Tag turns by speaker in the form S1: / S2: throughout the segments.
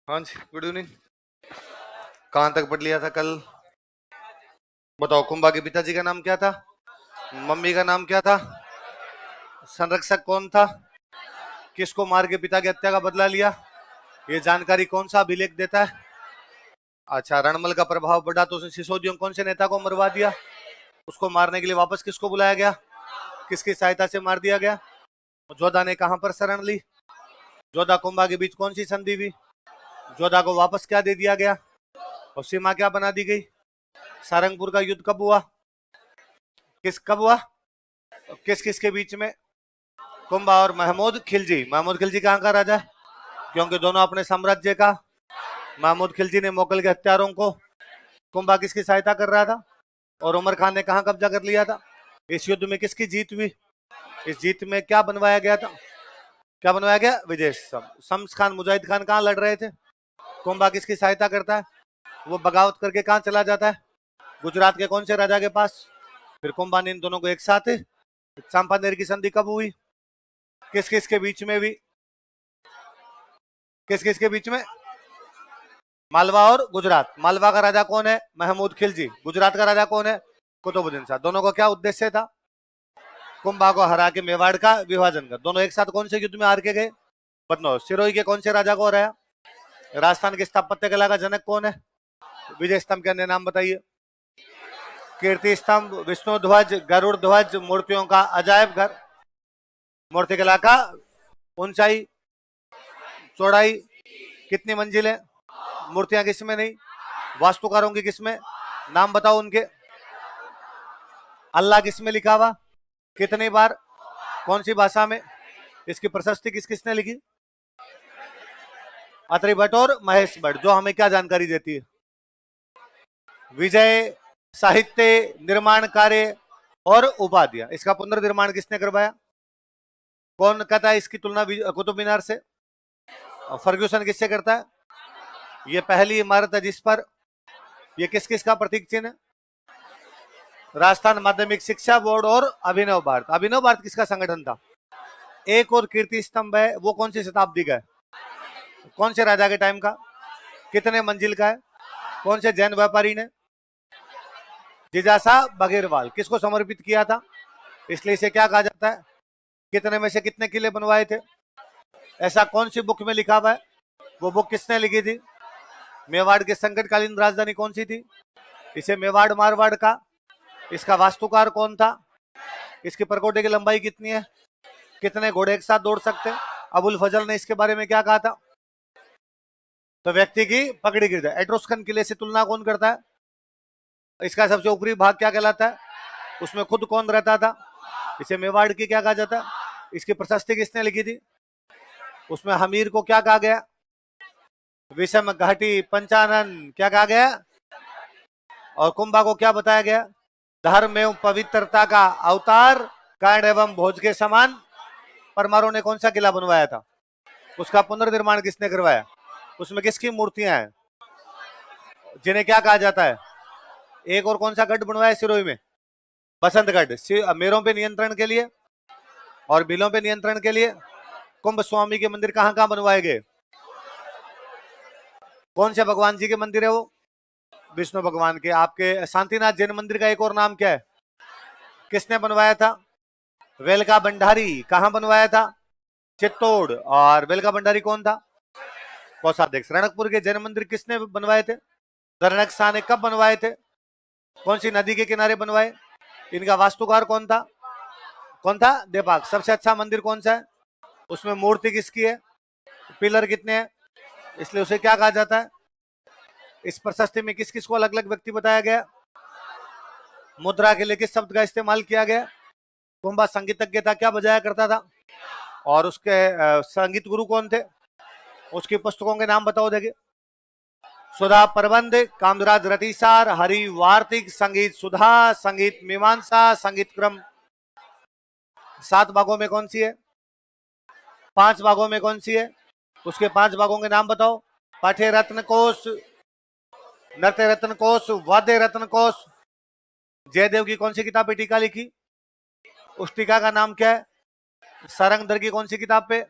S1: हाँ जी, good evening. कहाँ तक पढ़ लिया था कल? बताओ, कुंभा के पिताजी का नाम क्या था? मम्मी का नाम क्या था? संरक्षक कौन था? किसको मार के पिता की हत्या का बदला लिया? ये जानकारी कौन सा अभिलेख देता है? अच्छा, रणमल का प्रभाव बढ़ा तो उसने सिसोदियों कौन से नेता को मरवा दिया? उसको मारने के लिए वापस किसको बुलाया गया? किसकी सहायता से मार दिया गया? जोधा ने कहां पर शरण ली? जोधा कुंभा के बीच कौन सी संधि हुई? जोधा को वापस क्या दे दिया गया और सीमा क्या बना दी गई? सारंगपुर का युद्ध कब हुआ? कब हुआ? किस किस के बीच में? कुंभा और महमूद खिलजी। महमूद खिलजी कहाँ का राजा है? क्योंकि दोनों अपने साम्राज्य का। महमूद खिलजी ने मोगल के हत्यारों को। कुंभा किसकी सहायता कर रहा था? और उमर खान ने कहाँ कब्जा कर लिया था? इस युद्ध में किसकी जीत हुई? इस जीत में क्या बनवाया गया था? क्या बनवाया गया? विजय शम्स खान मुजाहिद खान कहाँ लड़ रहे थे? कुंभा किसकी सहायता करता है? वो बगावत करके कहाँ चला जाता है? गुजरात के कौन से राजा के पास? फिर कुंभा ने इन दोनों को एक साथ चंपानेर की संधि कब हुई? किस किस के बीच में भी? किस किस के बीच में? मालवा और गुजरात। मालवा का राजा कौन है? महमूद खिलजी। गुजरात का राजा कौन है? कुतुबुद्दीन शाह। दोनों को क्या उद्देश्य था? कुंभा को हरा के मेवाड़ का विभाजन कर। दोनों एक साथ कौन से युद्ध में हार के गए? बदनौर। सिरोही के कौन से राजा को हराया? राजस्थान की स्थापत्य कला का जनक कौन है? विजय स्तंभ के अन्य नाम बताइए। कीर्ति स्तंभ, विष्णु ध्वज, गरुड़ ध्वज, मूर्तियों का अजायब घर। मूर्ति कला का ऊंचाई, चौड़ाई, कितनी मंजिलें? मूर्तियां किसमें नहीं? वास्तुकारों की किसमें? नाम बताओ उनके। अल्लाह किसमें लिखा हुआ? कितनी बार? कौन सी भाषा में? इसकी प्रशस्ति किस किसने लिखी? अत्रि भट्ट और महेश भट्ट। जो हमें क्या जानकारी देती है? विजय, साहित्य, निर्माण कार्य और उपाधियां। इसका पुनर्निर्माण किसने करवाया? कौन कहता है इसकी तुलना कुतुब मीनार से? फर्ग्यूसन किससे करता है? ये पहली इमारत है जिस पर ये किस किस का प्रतीक चिन्ह है? राजस्थान माध्यमिक शिक्षा बोर्ड और अभिनव भारत। अभिनव भारत किसका संगठन था? एक और कीर्ति स्तंभ है, वो कौन सी शताब्दी का है? कौन से राजा के टाइम का? कितने मंजिल का है? कौन से जैन व्यापारी ने? जिजासा बघेरवाल। किसको समर्पित किया था? इसलिए इसे क्या कहा जाता है? कितने में से कितने किले बनवाए थे? ऐसा कौन सी बुक में लिखा हुआ है? वो बुक किसने लिखी थी? मेवाड़ की संकटकालीन राजधानी कौन सी थी? इसे मेवाड़ मारवाड़ का। इसका वास्तुकार कौन था? इसकी परकोटे की लंबाई कितनी है? कितने घोड़े एक साथ दौड़ सकते हैं? अबुल फजल ने इसके बारे में क्या कहा था? तो व्यक्ति की पकड़ी गिर जाए। एट्रोस्कन किले से तुलना कौन करता है? इसका सबसे ऊपरी भाग क्या कहलाता है? उसमें खुद कौन रहता था? इसे मेवाड़ की क्या कहा जाता है? इसकी प्रशस्ति किसने लिखी थी? उसमें हमीर को क्या कहा गया? विषम घाटी पंचानन क्या कहा गया? और कुंभा को क्या बताया गया? धर्म एवं पवित्रता का अवतार, कर्ण एवं भोज के समान। परमाणु ने कौन सा किला बनवाया था? उसका पुनर्निर्माण किसने करवाया? उसमें किसकी मूर्तियां हैं जिन्हें क्या कहा जाता है? एक और कौन सा गढ़ बनवाया सिरोही में? बसंतगढ़। मेरों पे नियंत्रण के लिए और बिलों पे नियंत्रण के लिए। कुंभ स्वामी के मंदिर कहां कहां बनवाए गए? कौन से भगवान जी के मंदिर है वो? विष्णु भगवान के। आपके शांतिनाथ जैन मंदिर का एक और नाम क्या है? किसने बनवाया था? वेलका भंडारी। कहां बनवाया था? चित्तौड़। और वेलका भंडारी कौन था? कोषाध्यक्ष। रणकपुर के जैन मंदिर किसने बनवाए थे? धरणक शाह ने। कब बनवाए थे? कौन सी नदी के किनारे बनवाए? इनका वास्तुकार कौन था? कौन था? देपाक। सबसे अच्छा मंदिर कौन सा है? उसमें मूर्ति किसकी है? पिलर कितने हैं? इसलिए उसे क्या कहा जाता है? इस प्रशस्ति में किस किस को अलग अलग व्यक्ति बताया गया? मुद्रा के लिए किस शब्द का इस्तेमाल किया गया? कुंभा संगीतज्ञ था, क्या बजाया करता था? और उसके संगीत गुरु कौन थे? उसकी पुस्तकों के नाम बताओ। देखिए, सुधा प्रबंध, कामराज रतिसार, हरि वार्तिक, संगीत सुधा, संगीत मीमांसा, संगीत क्रम। 7 भागों में कौन सी है? 5 भागों में कौन सी है? उसके 5 भागों के नाम बताओ। पाठ्य रत्न कोश, नृत्य रत्न कोश, वाद्य रत्न कोश। जयदेव की कौन सी किताब पे टीका लिखी? उस टीका का नाम क्या है? सारंगधर की कौन सी किताब पे?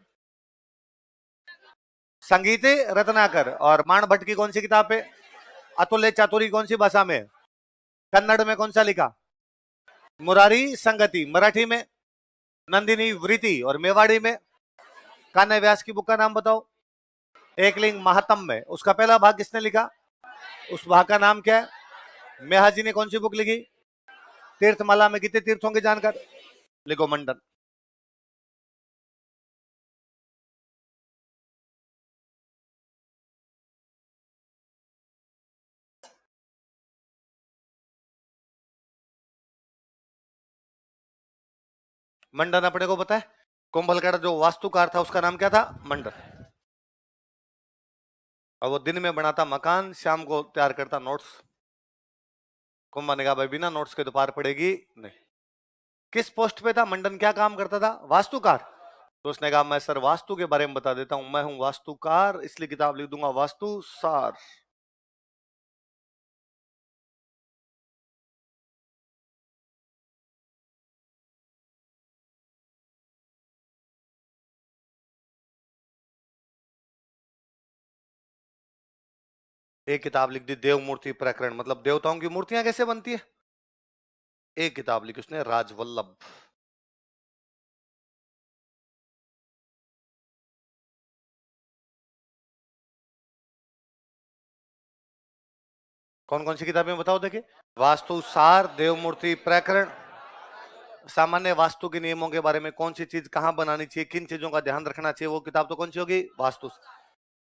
S1: संगीते रत्नाकर। और मान भट्ट की कौन सी किताब पे? अतुल्य चातुरी कौन सी भाषा में? कन्नड़ में कौन सा लिखा? मुरारी संगति। मराठी में? नंदिनी वृत्ति। और मेवाड़ी में? कान्य व्यास की बुक का नाम बताओ। एकलिंग महात्म में उसका पहला भाग किसने लिखा? उस भाग का नाम क्या है? मेहा जी ने कौन सी बुक लिखी? तीर्थमाला में कितने तीर्थों की जानकारी? लिखो मंडन। मंडन अपने को पता है, कुंभलगढ़ जो वास्तुकार था उसका नाम क्या था? मंडन। और वो दिन में बनाता मकान, शाम को तैयार करता नोट्स। कुंभा ने कहा भाई बिना नोट्स के तो पार पड़ेगी नहीं। किस पोस्ट पे था मंडन? क्या काम करता था? वास्तुकार। तो उसने कहा मैं सर वास्तु के बारे में बता देता हूं, मैं हूं वास्तुकार, इसलिए किताब लिख दूंगा वास्तु सार। एक किताब लिख दी देव मूर्ति प्रकरण, मतलब देवताओं की मूर्तियां कैसे बनती है। एक किताब लिखी उसने राजवल्लभ। कौन कौन सी किताबें बताओ देखिए। वास्तु सार, देव मूर्ति प्रकरण, सामान्य वास्तु के नियमों के बारे में, कौन सी चीज कहां बनानी चाहिए, किन चीजों का ध्यान रखना चाहिए, वो किताब तो कौन सी होगी? वास्तु।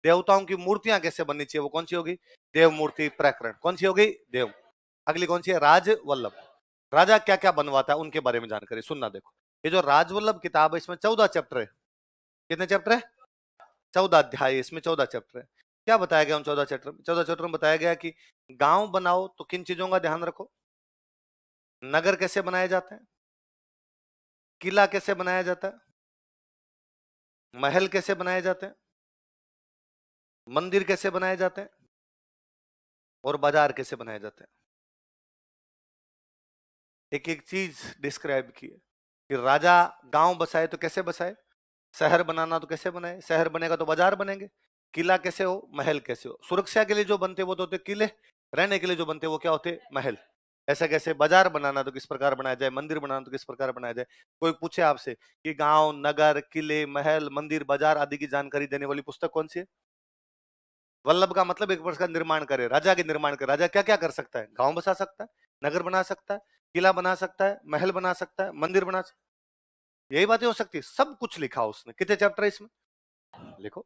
S1: देवताओं की मूर्तियां कैसे बननी चाहिए, वो कौन सी होगी? देव मूर्ति प्रकरण। कौन सी होगी? देव। अगली कौन सी है? राजवल्लभ। राजा क्या क्या बनवाता है उनके बारे में जानकारी। सुनना देखो, ये जो राजवल्लभ किताब है इसमें 14 चैप्टर है। कितने चैप्टर है? 14 अध्याय, इसमें 14 चैप्टर है। क्या बताया गया उन 14 चैप्टर में? 14 चैप्टर में बताया गया कि गांव बनाओ तो किन चीजों का ध्यान रखो, नगर कैसे बनाए जाते हैं, किला कैसे बनाया जाता है, महल कैसे बनाए जाते हैं, मंदिर कैसे बनाए जाते हैं, और बाजार कैसे बनाए जाते हैं। एक एक चीज डिस्क्राइब की है कि राजा गांव बसाए तो कैसे बसाए, शहर बनाना तो कैसे बनाए, शहर बनेगा तो बाजार बनेंगे, किला कैसे हो, महल कैसे हो। सुरक्षा के लिए जो बनते वो तो होते किले, रहने के लिए जो बनते वो क्या होते? महल। ऐसा कैसे बाजार बनाना तो किस प्रकार बनाया जाए, मंदिर बनाना तो किस प्रकार बनाया जाए। कोई पूछे आपसे कि गांव, नगर, किले, महल, मंदिर, बाजार आदि की जानकारी देने वाली पुस्तक कौन सी है? वल्लभ का मतलब एक वर्ष का निर्माण करे, राजा के निर्माण करे। राजा क्या क्या कर सकता है? गांव बसा सकता है, नगर बना सकता है, किला बना सकता है, महल बना सकता है, मंदिर बना सकता है। यही बातें हो सकती है। सब कुछ लिखा उसने। कितने चैप्टर है इसमें? लिखो।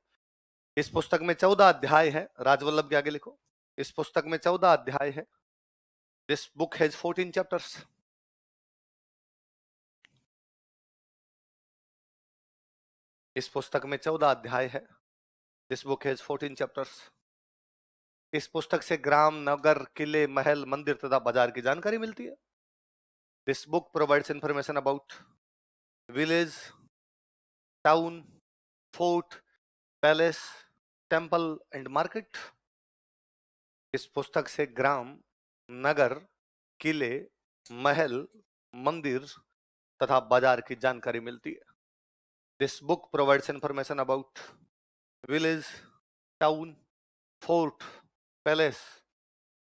S1: इस पुस्तक में 14 अध्याय है। राजवल्लभ के आगे लिखो, इस पुस्तक में 14 अध्याय है। This book has 14 chapters. इस पुस्तक में 14 अध्याय है। This book has 14 chapters. इस पुस्तक से ग्राम, नगर, किले, महल, मंदिर तथा बाजार की जानकारी मिलती है। This book provides information about village, town, fort, palace, temple and market. इस पुस्तक से ग्राम, नगर, किले, महल, मंदिर तथा बाजार की जानकारी मिलती है। This book provides information about village, town, fort, palace,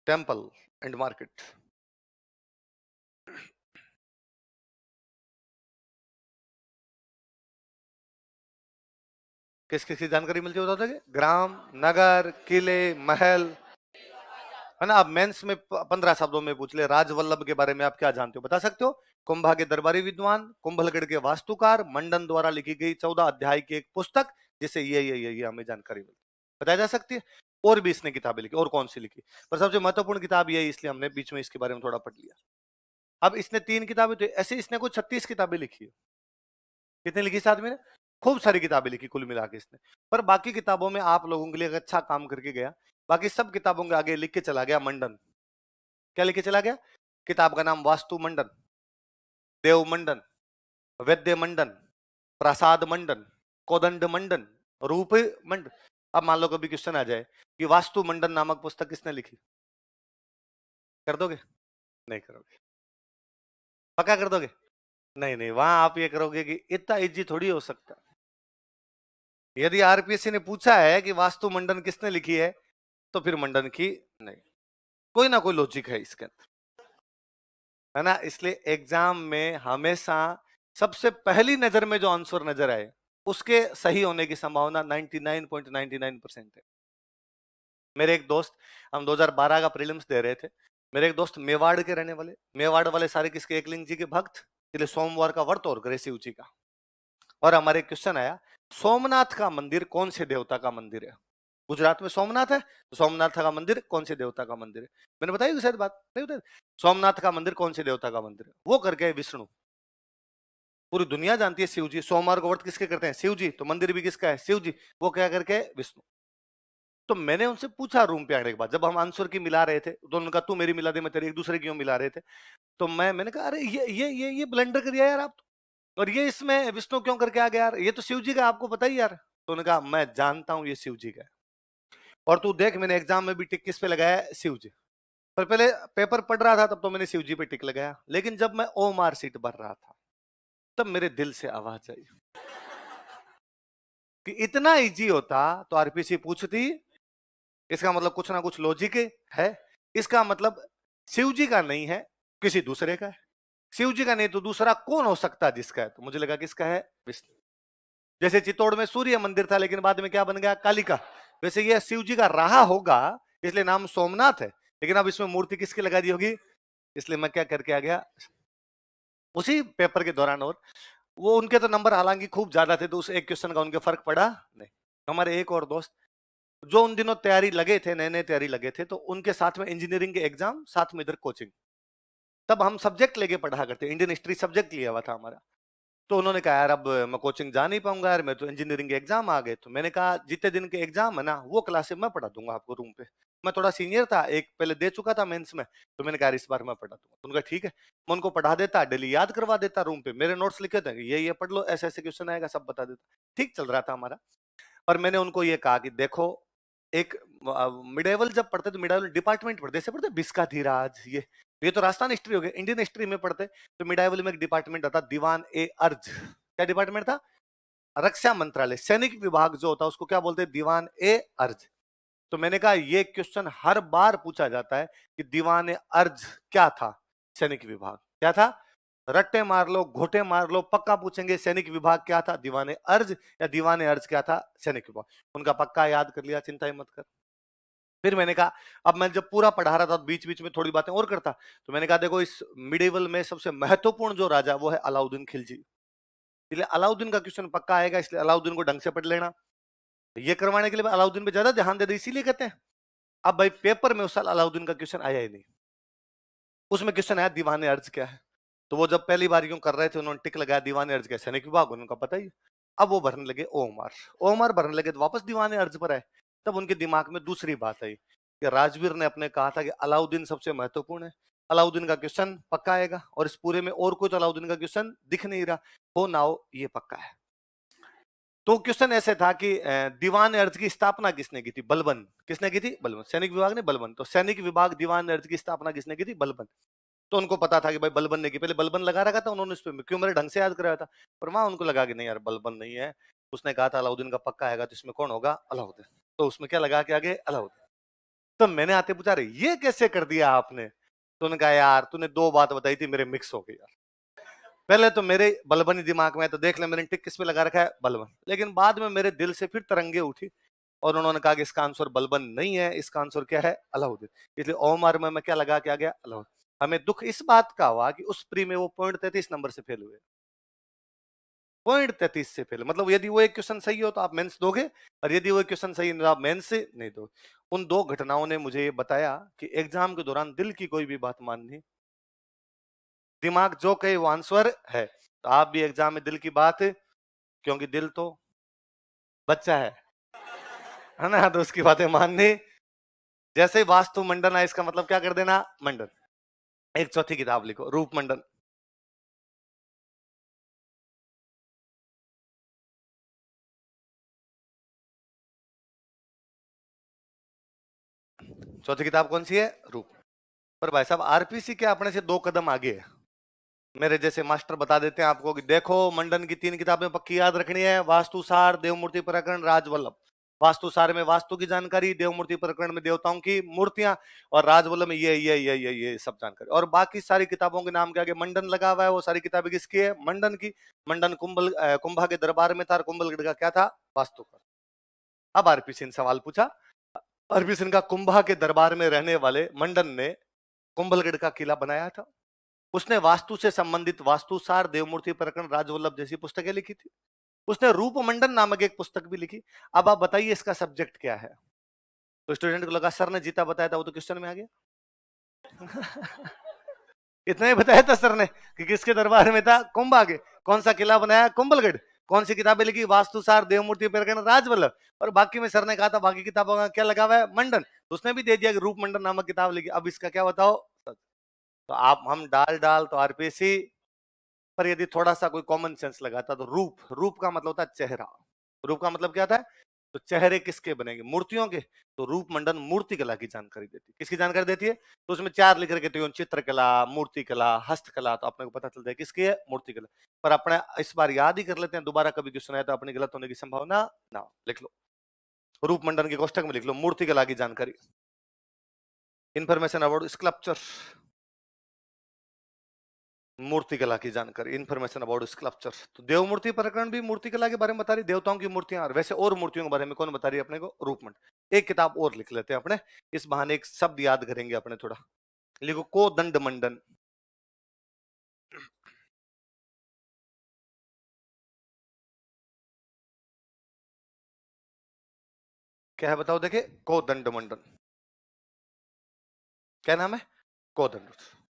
S1: temple and market. किस किस की जानकारी मिलती है बता दोगे? ग्राम, नगर, किले, महल, है ना। अब मेंस में 15 शब्दों में पूछ ले राजवल्लभ के बारे में आप क्या जानते हो, बता सकते हो? कुंभा के दरबारी विद्वान, कुंभलगढ़ के वास्तुकार, मंडन द्वारा लिखी गई 14 अध्याय की एक पुस्तक जिसे ये हमें जानकारी मिलती बताया जा सकती है। और भी इसने किताबें लिखी, और कौन सी लिखी, पर सबसे महत्वपूर्ण किताब यही, इसलिए हमने बीच में इसके बारे में थोड़ा पढ़ लिया। अब इसने 3 किताबें तो ऐसे इसने कुछ 36 किताबें लिखी है। कितने लिखी इस आदमी ने? खूब सारी किताबें लिखी कुल मिला के इसने। पर बाकी किताबों में आप लोगों के लिए एक अच्छा काम करके गया, बाकी सब किताबों के आगे लिख के चला गया मंडन। क्या लिख के चला गया? किताब का नाम वास्तु मंडन, देव मंडन, वैद्य मंडन, प्रसाद मंडन, कोदंड मंडन, रूप मंडन। अब मान लो कभी क्वेश्चन आ जाए कि वास्तु मंडन नामक पुस्तक किसने लिखी, कर दोगे? नहीं करोगे? पक्का कर दोगे? नहीं नहीं, वहां आप ये करोगे कि इतना इजी थोड़ी हो सकता। यदि आरपीएससी ने पूछा है कि वास्तु मंडन किसने लिखी है, तो फिर मंडन की नहीं, कोई ना कोई लॉजिक है इसके अंदर, है ना। इसलिए एग्जाम में हमेशा सबसे पहली नजर में जो आंसर नजर आए उसके सही होने की संभावना 99.99% है। मेरे एक दोस्त, हम 2012 का प्रीलिम्स दे रहे थे, मेरे एक दोस्त मेवाड़ के रहने वाले, मेवाड़ वाले सारे किसके, एकलिंग जी के भक्त, इसलिए सोमवार का व्रत और करे शिव जी का। और हमारे क्वेश्चन आया, सोमनाथ का मंदिर कौन से देवता का मंदिर है? गुजरात में सोमनाथ है, तो सोमनाथ का मंदिर कौन से देवता का मंदिर है? मैंने बताई शायद बात नहीं बताई। सोमनाथ का मंदिर कौन से देवता का मंदिर है? वो करके विष्णु। पूरी दुनिया जानती है शिव जी, सोमवार को व्रत किसके करते हैं? शिव जी, तो मंदिर भी किसका है? शिव जी। वो क्या करके? विष्णु। तो मैंने उनसे पूछा रूम पे आने के बाद, जब हम आंसर की मिला रहे थे, तो उन्होंने कहा तू मेरी मिला दे, मैं तेरी, एक दूसरे की क्यों मिला रहे थे। तो मैंने कहा अरे ये ब्लंडर कर दिया यार आप तो। और ये इसमें विष्णु क्यों करके आ गया यार, ये तो शिव जी का, आपको पता ही यार। तो उन्होंने कहा मैं जानता हूं ये शिव जी का है, और तू देख मैंने एग्जाम में भी टिक किस पे लगाया है? शिव जी। पर पहले पेपर पढ़ रहा था तब तो मैंने शिव जी पे टिक लगाया, लेकिन जब मैं ओमार सीट भर रहा था तब मेरे दिल से आवाज आई कि इतना इजी होता तो आरपीसी पूछती। इसका मतलब कुछ ना कुछ लॉजिक है। इसका मतलब शिव जी का नहीं है, किसी दूसरे का है। शिव जी का नहीं तो दूसरा कौन हो सकता है जिसका है? तो मुझे लगा किसका है? विष्णु। जैसे चित्तौड़ में सूर्य मंदिर था, लेकिन बाद में क्या बन गया? कालिका। वैसे ये शिव जी का रहा होगा, इसलिए नाम सोमनाथ है, लेकिन अब इसमें मूर्ति किसकी लगा दी होगी? इसलिए मैं क्या करके आ गया उसी पेपर के दौरान। और वो उनके तो नंबर हालांकि खूब ज्यादा थे, तो उस एक क्वेश्चन का उनके फर्क पड़ा नहीं। हमारे एक और दोस्त जो उन दिनों तैयारी लगे थे, नए नए तैयारी लगे थे, तो उनके साथ में इंजीनियरिंग के एग्जाम, साथ में इधर कोचिंग। तब हम सब्जेक्ट लेके पढ़ा करते, इंडियन हिस्ट्री सब्जेक्ट लिया हुआ था हमारा। तो उन्होंने कहा यार अब मैं कोचिंग जा नहीं पाऊंगा यार, मैं तो इंजीनियरिंग के एग्जाम आ गए। तो मैंने कहा जितने दिन के एग्जाम है ना वो क्लासेस मैं पढ़ा दूंगा आपको रूम पे। मैं थोड़ा सीनियर था, एक पहले दे चुका था मेंस में, तो मैंने कहा इस बार मैं पढ़ा दूंगा। उनका ठीक है, मैं उनको पढ़ा देता, डेली याद करवा देता, रूम पे मेरे नोट्स लिखे थे, ये पढ़ लो, ऐसे ऐसे क्वेश्चन आएगा, सब बता देता। ठीक चल रहा था हमारा। और मैंने उनको ये कहा कि देखो, एक मिडेवल जब पढ़ते तो मिडेवल डिपार्टमेंट पढ़ते, ऐसे पढ़ते बिस्का धीराज, ये तो राजस्थान हिस्ट्री हो गया। इंडियन हिस्ट्री में पढ़ते तो मिडाइवल में एक डिपार्टमेंट आता दीवान ए अर्ज। क्या डिपार्टमेंट था? रक्षा मंत्रालय, सैनिक विभाग जो होता है उसको क्या बोलते हैं? दीवान ए अर्ज। तो मैंने कहा ये क्वेश्चन हर बार पूछा जाता है कि दीवान ए अर्ज क्या था? सैनिक विभाग क्या था? रट्टे मार लो, घोटे मार लो, पक्का पूछेंगे सैनिक विभाग क्या था, दीवान ए अर्ज, या दीवान ए अर्ज क्या था, सैनिक विभाग। उनका पक्का याद कर लिया, चिंता ही मत कर। फिर मैंने कहा, अब मैं जब पूरा पढ़ा रहा था बीच बीच में थोड़ी बातें और करता, तो मैंने कहा देखो इस मिडिवल में सबसे महत्वपूर्ण जो राजा वो है अलाउद्दीन खिलजी, इसलिए अलाउद्दीन का क्वेश्चन पक्का आएगा, इसलिए अलाउद्दीन को ढंग से पढ़ लेना। ये करवाने के लिए अलाउद्दीन पे ज्यादा ध्यान दे दे, इसीलिए कहते हैं। अब भाई पेपर में उस साल अलाउद्दीन का क्वेश्चन आया ही नहीं, उसमें क्वेश्चन आया दीवान अर्ज क्या है। तो वो जब पहली बार यूं कर रहे थे, उन्होंने टिक लगाया दीवान अर्ज क्या, सैनिक विभाग, उनका पता ही। अब वो भरने लगे ओमर, ओमर भरने लगे तो वापस दीवान अर्ज पर आए। तब उनके दिमाग में दूसरी बात आई कि राजवीर ने अपने कहा था कि अलाउद्दीन सबसे महत्वपूर्ण है, अलाउद्दीन का क्वेश्चन पक्का आएगा, और इस पूरे में और कोई तो अलाउद्दीन का क्वेश्चन दिख नहीं रहा, हो ना हो ये पक्का है। तो क्वेश्चन ऐसे था कि दीवान अर्ज की स्थापना किसने की थी? बलबन। किसने की थी? बलबन। सैनिक विभाग ने, बलबन। तो सैनिक विभाग दीवान अर्ज की स्थापना किसने की थी? बलबन। तो उनको पता था कि भाई बलबन ने की, पहले बलबन लगा रखा था उन्होंने, इस पे क्यों मेरे ढंग से याद कराया था। पर वहां उनको लगा कि नहीं यार बलबन नहीं है, उसने कहा था अलाउद्दीन का पक्का आएगा, तो इसमें कौन होगा? अलाउद्दीन। तो उसमें क्या लगा के आगे? अलाउद्दीन। तो मैंने आते पूछा रहे ये कैसे कर दिया आपने? तो उन्होंने कहा यार तूने दो बात बताई थी, मेरे मिक्स हो गई यार। पहले तो मेरे बलबन ही दिमाग में है, तो देख ले मैंने टिक किस पे लगा रखा है? बलबन। लेकिन बाद में मेरे दिल से फिर तरंगे उठी, और उन्होंने कहा कि इसका आंसर बलबन नहीं है, इसका आंसर क्या है? अलाउद्दीन। इसलिए ओमर में मैं क्या लगा के आ गया? अलाउद्दीन। हमें दुख इस बात का हुआ कि उस प्री में वो 0.33 नंबर से फेल हुए, 0.33 से फेल। मतलब यदि वो एक क्वेश्चन सही हो तो आप मेंस दोगे, और यदि वो एक क्वेश्चन सही नहीं तो आप मेंस से नहीं दोगे। उन दो घटनाओं ने मुझे ये बताया कि एग्जाम के दौरान दिल की कोई भी बात माननी, दिमाग जो कहे वो आंसर है। तो आप भी एग्जाम में दिल की बात, क्योंकि दिल तो बच्चा है ना, तो उसकी बातें माननी। जैसे ही वास्तु मंडन है, इसका मतलब क्या कर देना? मंडन। एक चौथी किताब लिखो, रूप मंडन। चौथी किताब कौन सी है? रूप। पर भाई साहब आरपीसी के अपने से 2 कदम आगे है। मेरे जैसे मास्टर बता देते हैं आपको कि देखो मंडन की 3 किताबें पक्की याद रखनी है, वास्तुसार, देवमूर्ति प्रकरण, राजवल्लभ। वास्तुसार में वास्तु की जानकारी, देवमूर्ति प्रकरण में देवताओं की मूर्तियां, और राजवल्लभ में ये सब जानकारी। और बाकी सारी किताबों के नाम के आगे मंडन लगा हुआ है, वो सारी किताबें किसकी है? मंडन की। मंडन कुंभा के दरबार में था, और कुंभलगढ़ का क्या था? वास्तु का। अब आरपी सिंह सवाल पूछा, आरपी सिंह का कुंभा के दरबार में रहने वाले मंडन ने कुंभलगढ़ का किला बनाया था। उसने वास्तु से संबंधित वास्तुसार, देवमूर्ति प्रकरण, राजवल्लभ जैसी पुस्तकें लिखी थी। उसने रूपमंडन नामक एक पुस्तक भी लिखी। अब आप बताइए इसका सब्जेक्ट क्या है? तो स्टूडेंट को लगा सर ने जीता बताया था, वो तो क्वेश्चन में आ गया। इतना ही बताया था सर ने कि किसके दरबार में था? कुंभ आगे। कौन सा किला बनाया? कुंभलगढ़। कौन सी किताबें लिखी? वास्तुसार, देवमूर्ति प्रकरण, राजवल्लभ। और बाकी में सर ने कहा था बाकी किताबों का क्या लगा हुआ है? मंडन। तो उसने भी दे दिया कि रूपमंडन नामक किताब लिखी। अब इसका क्या बताओ? तो आप हम डाल डाल तो आरपीसी, पर यदि थोड़ा सा कोई कॉमन सेंस लगाता तो रूप, रूप का मतलब होता है चेहरा। रूप का मतलब क्या था? तो चेहरे किसके बनेंगे? मूर्तियों के। तो रूप मंडन मूर्ति कला की जानकारी देती है। किसकी जानकारी देती है? तो उसमें 4 लिख रखे थे, चित्रकला, मूर्तिकला, हस्तकला। तो अपने को पता चलता है किसकी है? मूर्तिकला। पर अपने इस बार याद ही कर लेते हैं, दोबारा कभी क्वेश्चन आया तो अपनी गलत होने की संभावना ना। लिख लो, रूप मंडन के कोष्टक में लिख लो मूर्तिकला की जानकारी। इंफॉर्मेशन अबाउट स्कल्पचर, मूर्तिकला की जानकारी, इंफॉर्मेशन अबाउट स्कल्पचर। तो देवमूर्ति प्रकरण भी मूर्तिकला के बारे में बता रही, देवताओं की मूर्तियां। और वैसे और मूर्तियों के बारे में कौन बता रही है अपने को? रूपमंड। एक किताब और लिख लेते हैं अपने, इस बहाने एक शब्द याद करेंगे अपने थोड़ा। लिखो कोदंड मंडन। क्या है बताओ? देखे, कोदंड मंडन। क्या नाम है? कोदंड।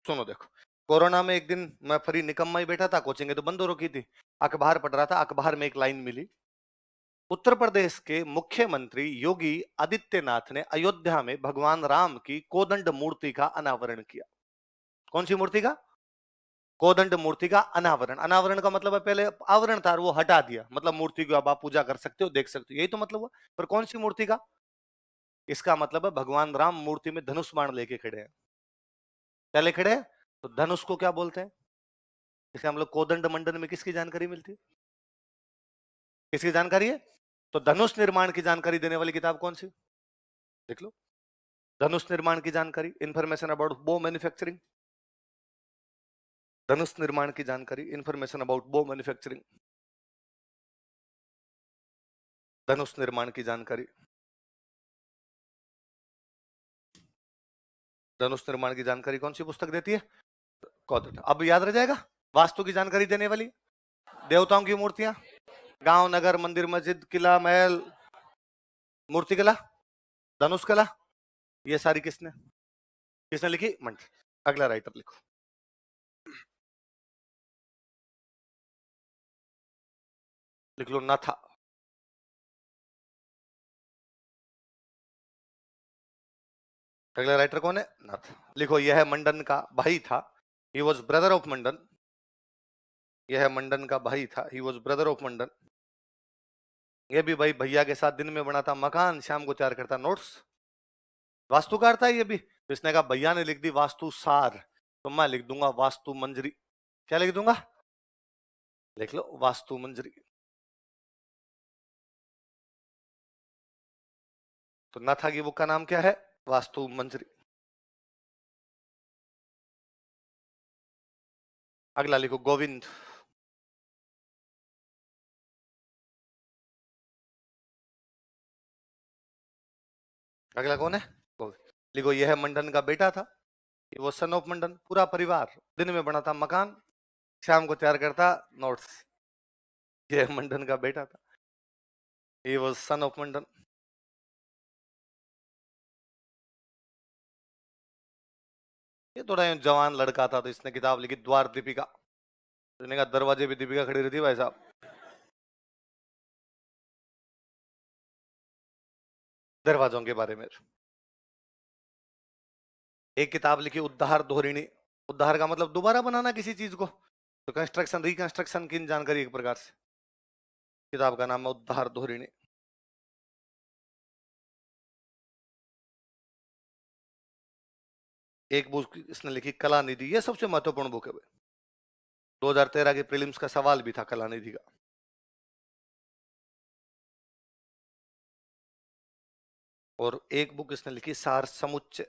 S1: सुनो देखो, कोरोना में एक दिन मैं फ्री निकम्मा ही बैठा था, कोचिंग तो बंद हो रखी थी, अखबार पढ़ रहा था। अखबार में एक लाइन मिली, उत्तर प्रदेश के मुख्यमंत्री योगी आदित्यनाथ ने अयोध्या में भगवान राम की कोदंड मूर्ति का अनावरण किया। कौन सी मूर्ति का? कोदंड मूर्ति का अनावरण। अनावरण का मतलब है पहले आवरण था, वो हटा दिया। मतलब मूर्ति को अब आप पूजा कर सकते हो, देख सकते हो, यही तो मतलब हुआ। पर कौन सी मूर्ति का? इसका मतलब है भगवान राम मूर्ति में धनुष बाण लेके खड़े हैं। क्या ले खड़े हैं? तो धनुष को क्या बोलते हैं? इसे हम लोग कोदंड मंडन में किसकी जानकारी मिलती है? किसकी जानकारी है? तो धनुष निर्माण की जानकारी देने वाली किताब कौन सी? देख लो, धनुष निर्माण की जानकारी, इंफॉर्मेशन अबाउट बो मैन्युफैक्चरिंग। धनुष निर्माण की जानकारी, इंफॉर्मेशन अबाउट बो मैन्युफैक्चरिंग। धनुष निर्माण की जानकारी, धनुष निर्माण की जानकारी कौन सी पुस्तक देती है? कौदट। अब याद रह जाएगा। वास्तु की जानकारी देने वाली, देवताओं की मूर्तियां, गांव, नगर, मंदिर, मस्जिद, किला, महल, मूर्ति कला, धनुष कला, ये सारी किसने किसने लिखी? मंड। अगला राइटर लिखो, लिख लो नाथा। अगला राइटर कौन है? नाथ। लिखो, यह है मंडन का भाई था, ही वॉज ब्रदर ऑफ मंडन। यह मंडन का भाई था, ही वॉज ब्रदर ऑफ मंडन। ये भी भाई भैया के साथ दिन में बनाता मकान, शाम को तैयार करता नोट्स। वास्तुकार था ये भी। तो इसने कहा भैया ने लिख दी वास्तु सार, तो मैं लिख दूंगा वास्तु मंजरी। क्या लिख दूंगा? लिख लो वास्तु मंजरी। तो नाथा की बुक का नाम क्या है? वास्तु मंजरी। अगला लिखो गोविंद। अगला कौन है? गोविंद। लिखो, यह मंडन का बेटा था, ये वो सन ऑफ मंडन। पूरा परिवार दिन में बनाता मकान, शाम को तैयार करता नोट्स। यह मंडन का बेटा था, ये वो सन ऑफ मंडन। ये थोड़ा जवान लड़का था, तो इसने किताब लिखी द्वार दीपिका। इसने कहा दरवाजे पे दीपिका खड़ी रहती भाई साहब। दरवाजों के बारे में एक किताब लिखी उद्धार धोरिणी। उद्धार का मतलब दोबारा बनाना किसी चीज को, तो कंस्ट्रक्शन, रिकंस्ट्रक्शन की जानकारी एक प्रकार से। किताब का नाम है उद्धार धोरिणी। एक बुक इसने लिखी कला निधि, ये सबसे महत्वपूर्ण बुक है। 2013 के प्रीलिम्स का सवाल भी था कलानिधि का। और एक बुक इसने लिखी सार समुच्चय।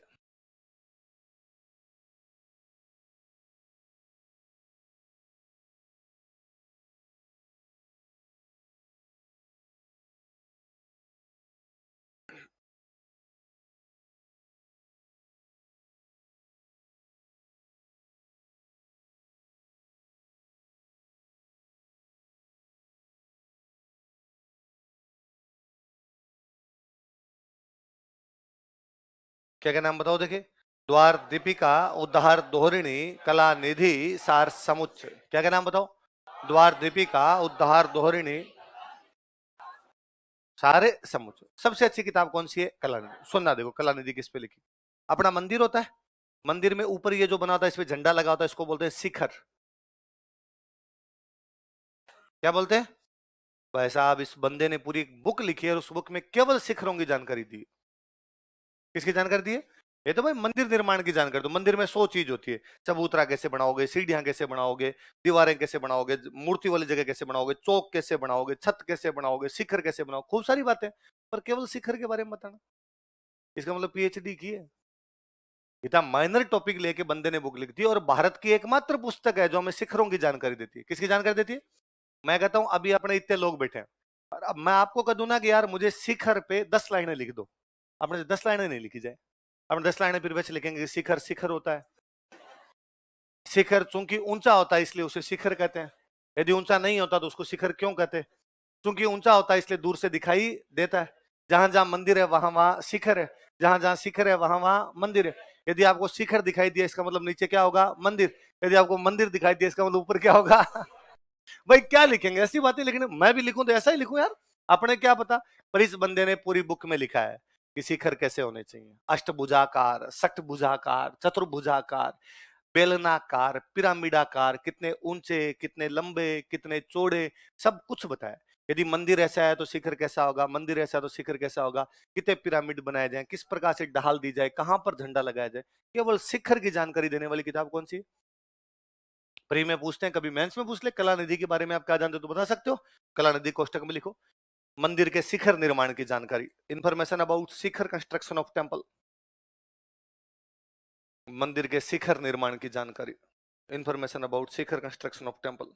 S1: क्या क्या नाम बताओ देखिए। द्वार दीपिका, उद्धार दोहरिणी, कला निधि, सार समुच्चय। क्या क्या नाम बताओ। द्वार दीपिका, उद्धार दोहरिणी, सारे समुच्चय। सबसे अच्छी किताब कौन सी है? कलानिधि। सुनना देखो कलानिधि किस पे लिखी। अपना मंदिर होता है, मंदिर में ऊपर ये जो बना होता है, इसमें झंडा लगा होता है, इसको बोलते हैं शिखर। क्या बोलते हैं? भाई साहब, इस बंदे ने पूरी एक बुक लिखी है और उस बुक में केवल शिखरों की जानकारी दी। किसकी जानकारी दी है? ये तो भाई मंदिर निर्माण की जानकारी। तो मंदिर में 100 चीज होती है। चबूतरा कैसे बनाओगे, सीढ़ियां कैसे बनाओगे, दीवारें कैसे बनाओगे, मूर्ति वाली जगह कैसे बनाओगे, चौक कैसे बनाओगे, छत कैसे बनाओगे, शिखर कैसे बनाओगे, खूब सारी बातें। पर केवल शिखर के बारे में बताना, इसका मतलब पीएचडी की है। इतना माइनर टॉपिक लेके बंदे ने बुक लिख दी। और भारत की एकमात्र पुस्तक है जो हमें शिखरों की जानकारी देती है। किसकी जानकारी देती है? मैं कहता हूं अभी अपने इतने लोग बैठे हैं, और अब मैं आपको कह दूं ना कि यार मुझे शिखर पे 10 लाइनें लिख दो, अपने 10 लाइनें नहीं लिखी जाए। अपने 10 लाइनें फिर वैसे लिखेंगे, शिखर शिखर होता है। शिखर चूंकि ऊंचा होता है इसलिए उसे शिखर कहते हैं। यदि ऊंचा नहीं होता तो उसको शिखर क्यों कहते हैं? क्योंकि ऊंचा होता है इसलिए दूर से दिखाई देता है। जहां जहां मंदिर है वहां वहां शिखर है, जहां जहां शिखर है वहां वहां मंदिर है। यदि आपको शिखर दिखाई दिया इसका मतलब नीचे क्या होगा? मंदिर। यदि आपको मंदिर दिखाई दिया इसका मतलब ऊपर क्या होगा? भाई क्या लिखेंगे ऐसी बातें, लेकिन मैं भी लिखूं तो ऐसा ही लिखूं यार, अपने क्या पता। पर इस बंदे ने पूरी बुक में लिखा है कि शिखर कैसे होने चाहिए। अष्टभुजाकार, षटभुजाकार, चतुर्भुजाकार, बेलनाकार, पिरामिडाकार, कितने ऊंचे, कितने लंबे, कितने चौड़े, सब कुछ बताया। यदि मंदिर ऐसा है तो शिखर कैसा होगा, मंदिर ऐसा है तो शिखर कैसा होगा, कितने पिरामिड बनाए जाए, किस प्रकार से ढाल दी जाए, कहां पर झंडा लगाया जाए। केवल शिखर की जानकारी देने वाली किताब कौन सी? प्री में पूछते हैं, कभी मेंस में पूछ ले कलानिधि के बारे में आप क्या जानते हो तो बता सकते हो। कलानिधि कोष्टक में लिखो मंदिर के शिखर निर्माण की जानकारी, information about Shikhar construction of temple. मंदिर के शिखर निर्माण की जानकारी, information about Shikhar construction of temple.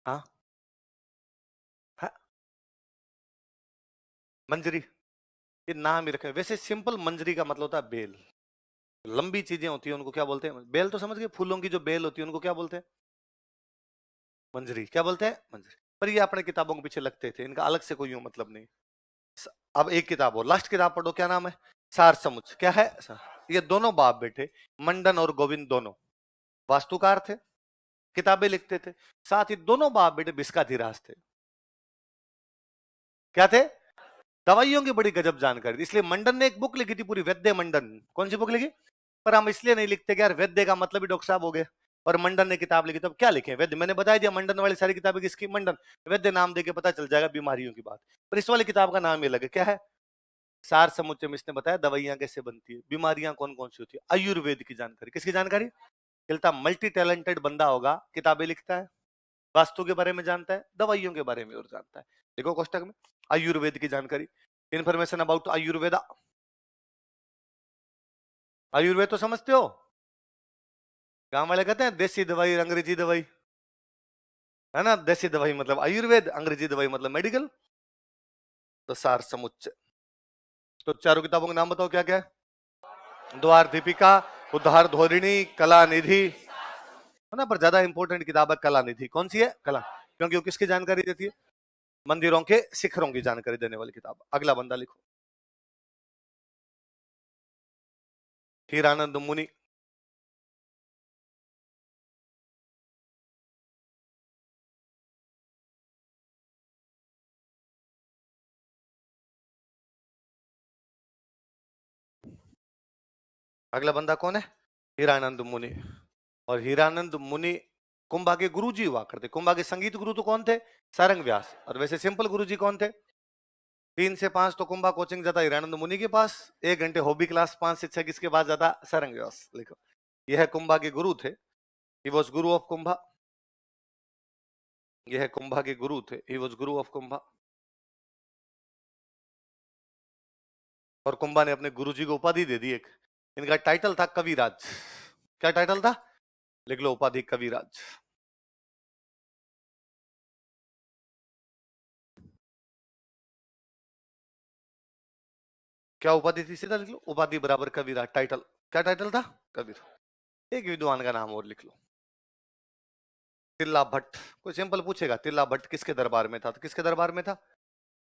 S1: हाँ हाँ, मंजरी, ये नाम ही रखे। वैसे सिंपल मंजरी का मतलब होता है बेल। लंबी चीजें होती है उनको क्या बोलते हैं? बेल। तो समझ गए, फूलों की जो बेल होती है उनको क्या बोलते हैं? मंजरी। क्या बोलते हैं? मंजरी। पर ये अपने किताबों के पीछे लगते थे, इनका अलग से कोई यूं मतलब नहीं। अब एक किताब और लास्ट किताब पढ़ो, क्या नाम है? सार समुच। क्या है? ये दोनों बाप बेटे, मंडन और गोविंद, दोनों वास्तुकार थे, किताबें लिखते थे। साथ ही दोनों बाप बेटे विस्काधीराज थे। क्या थे? दवाइयों की बड़ी गजब जानकारी थी। इसलिए मंडन ने एक बुक लिखी थी पूरी, वैद्य मंडन। कौन सी बुक लिखी? पर हम इसलिए नहीं लिखते कि यार वैद्य का मतलब ही डॉक्टर साहब हो गए। और मंडन ने किताब लिखी, तब क्या लिखे? वैद्य। मैंने बता दिया मंडन वाली सारी किताबें किसकी? मंडन। वैद्य नाम देके पता चल जाएगा बीमारियों की बात। पर इस वाली किताब का नाम ये लगे, क्या है? सार समुच्चय में इसने बताया दवाइयां कैसे बनती है, बीमारियां कौन कौन सी होती है, आयुर्वेद की जानकारी। किसकी जानकारी? चलता मल्टी टैलेंटेड बंदा होगा, किताबें लिखता है, वास्तु के बारे में जानता है, दवाइयों के बारे में और जानता है। देखो कोष्टक में आयुर्वेद की जानकारी, इंफॉर्मेशन अबाउट आयुर्वेदा। आयुर्वेद तो समझते हो, गांव वाले कहते हैं देसी दवाई, अंग्रेजी दवाई, है ना। देसी दवाई मतलब आयुर्वेद, अंग्रेजी दवाई मतलब मेडिकल। तो सार समुच्चय। तो चारों किताबों के नाम बताओ क्या क्या है? द्वार दीपिका, उद्धार धोरिणी, कला निधि, है ना। पर ज्यादा इंपॉर्टेंट किताब है कला निधि। कौन सी है? कला। क्योंकि वो किसकी जानकारी देती है? मंदिरों के शिखरों की जानकारी देने वाली किताब। अगला बंदा लिखो, हीरानंद मुनि। अगला बंदा कौन है? हीरानंद मुनि। और हीरानंद मुनि कुंभा के गुरु जी हुआ करते। कुंभा के संगीत गुरु तो कौन थे? सारंग व्यास। और वैसे सिंपल गुरु जी कौन थे? 3 से 5 तो कुंभा कोचिंग जाता हिरानंद मुनि के पास, 1 घंटे हॉबी क्लास 5 से 6 किसके पास जाता, सारंग व्यास। लिखो, यह कुंभा के गुरु थे, he was Guru of Kumbha. यह कुंभा के गुरु थे, he was Guru of Kumbha. और कुंभा ने अपने गुरुजी को उपाधि दे दी एक, इनका टाइटल था कविराज। क्या टाइटल था, लिख लो, उपाधि कविराज। क्या उपाधि थी, सीधा लिख लो, उपाधि बराबर कविराज। टाइटल, क्या टाइटल था, कबीर। एक विद्वान का नाम और लिख लो, तिल्ला भट्ट। कोई सिंपल पूछेगा, तिल्ला भट्ट किसके दरबार में था, तो किसके दरबार में था,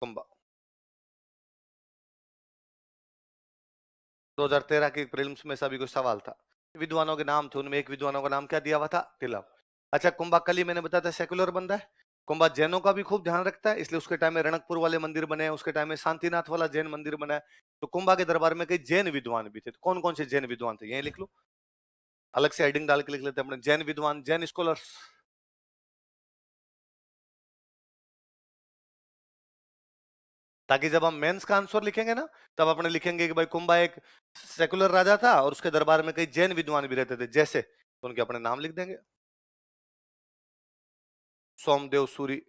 S1: कुंभा। 2013 के प्रीलिम्स में सभी को सवाल था, विद्वानों के नाम थे, उनमें एक विद्वानों का नाम क्या दिया हुआ था, तिला। अच्छा, कुंभा कल ही मैंने बताया था सेकुलर बंदा है। कुंभा जैनों का भी खूब ध्यान रखता है, इसलिए उसके टाइम में रणकपुर वाले मंदिर बने, उसके टाइम में शांतिनाथ वाला जैन मंदिर बना है। तो कुंभा के दरबार में कई जैन विद्वान भी थे, तो कौन कौन से जैन विद्वान थे, यही लिख लो, अलग से हेडिंग डाल के लिख लेते हैं अपने, जैन विद्वान, जैन स्कॉलर्स। ताकि जब हम मेंस का आंसर लिखेंगे ना, तब अपने लिखेंगे कि भाई कुंभा एक सेकुलर राजा था और उसके दरबार में कई जैन विद्वान भी रहते थे, जैसे, तो उनके अपने नाम लिख देंगे। सोमदेव सूरी,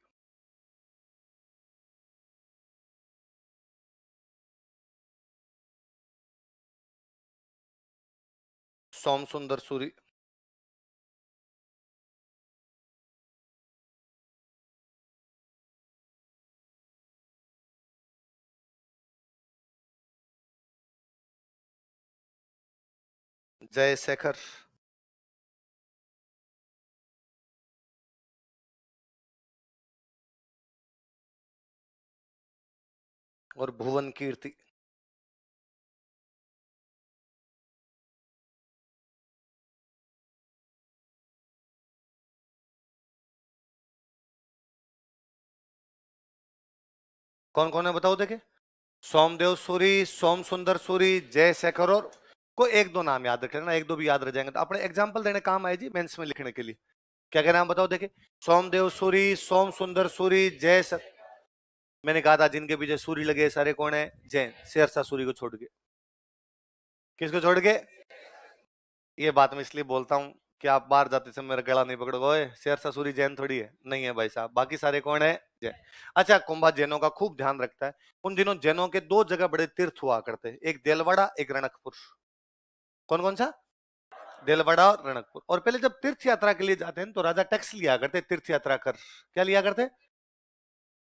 S1: सोम सुंदर सूरी, जय शेखर, और भुवन कीर्ति। कौन कौन है बताओ देखे, सोमदेव सूरी, सोम सुंदर सूरी, जय शेखर, और को एक दो नाम याद रख लेना, एक दो भी याद रह जाएंगे तो अपने एग्जाम्पल देने काम आए जी मेंस में लिखने के लिए। क्या क्या नाम बताओ देखे, सोमदेव सूरी, सोम सुंदर सूरी, जय मैंने कहा था जिनके पीछे सूरी लगे सारे कौन है, जैन। शेरशाह सूरी को छोड़ के, किसको छोड़ के, ये बात मैं इसलिए बोलता हूँ कि आप बाहर जाते समय मेरा गला नहीं पकड़ोगे, शेरशाह सूरी जैन थोड़ी है, नहीं है भाई साहब, बाकी सारे कौन है, जैन। अच्छा, कुंभा जैनों का खूब ध्यान रखता है। उन दिनों जैनों के दो जगह बड़े तीर्थ हुआ करते हैं, एक देलवाड़ा, एक रणकपुर। कौन कौन सा, देलवाड़ा और रणकपुर। और पहले जब तीर्थ यात्रा के लिए जाते हैं तो राजा टैक्स लिया करते, तीर्थ यात्रा कर, क्या लिया करते,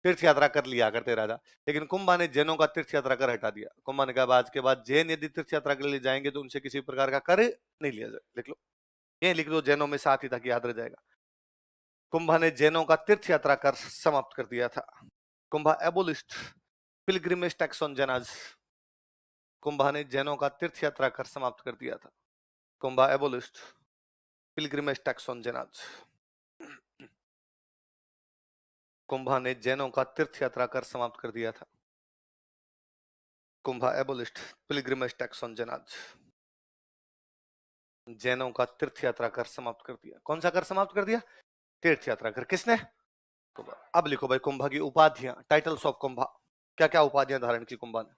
S1: तीर्थ यात्रा कर लिया करते राजा। लेकिन कुंभा ने जैनों का तीर्थ यात्रा कर हटा दिया। कुंभा ने कहा आज के बाद जैन यदि तीर्थ यात्रा के लिए जाएंगे तो उनसे किसी प्रकार का कर नहीं लिया जाए। लिख लो, ये लिख दो, जैनों में साथ ही था कि याद रह जाएगा। कुंभा ने जैनों का तीर्थ यात्रा कर समाप्त कर दिया था। Kumbha abolished pilgrimage tax on Jains. Kumbha ने जैनों का तीर्थ यात्रा कर समाप्त कर दिया था। Kumbha abolished pilgrimage tax on Jains. Kumbha ने जैनों का तीर्थ यात्रा कर समाप्त कर दिया था। Kumbha abolished pilgrimage tax on Jains. जैनों का तीर्थ यात्रा कर समाप्त कर दिया। कौन सा कर समाप्त कर दिया, तीर्थ यात्रा कर, किसने, कुंभा। अब लिखो भाई कुंभा की उपाधियां, टाइटल्स ऑफ कुंभा, क्या क्या उपाधियां धारण की कुंभा ने।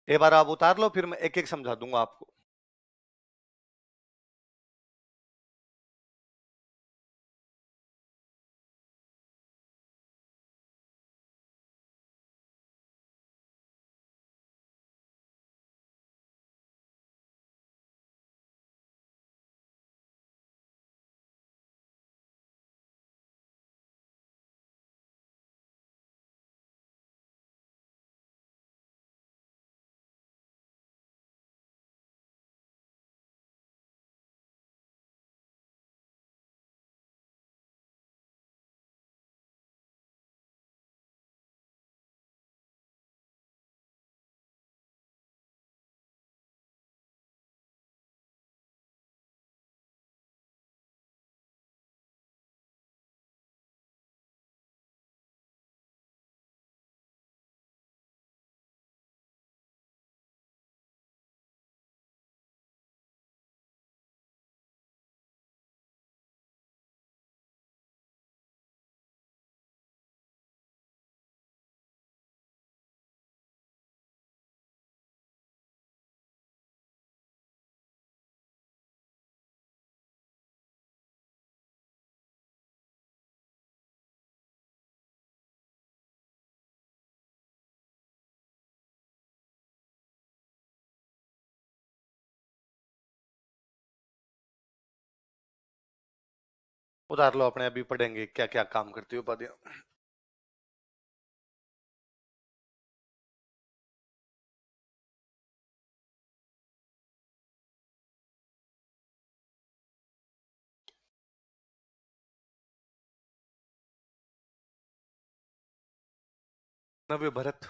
S1: एक बार आप उतार लो, फिर मैं एक एक समझा दूंगा आपको। उतार लो अपने, अभी पढ़ेंगे क्या क्या काम करती है उपाधियां। नव्य भरत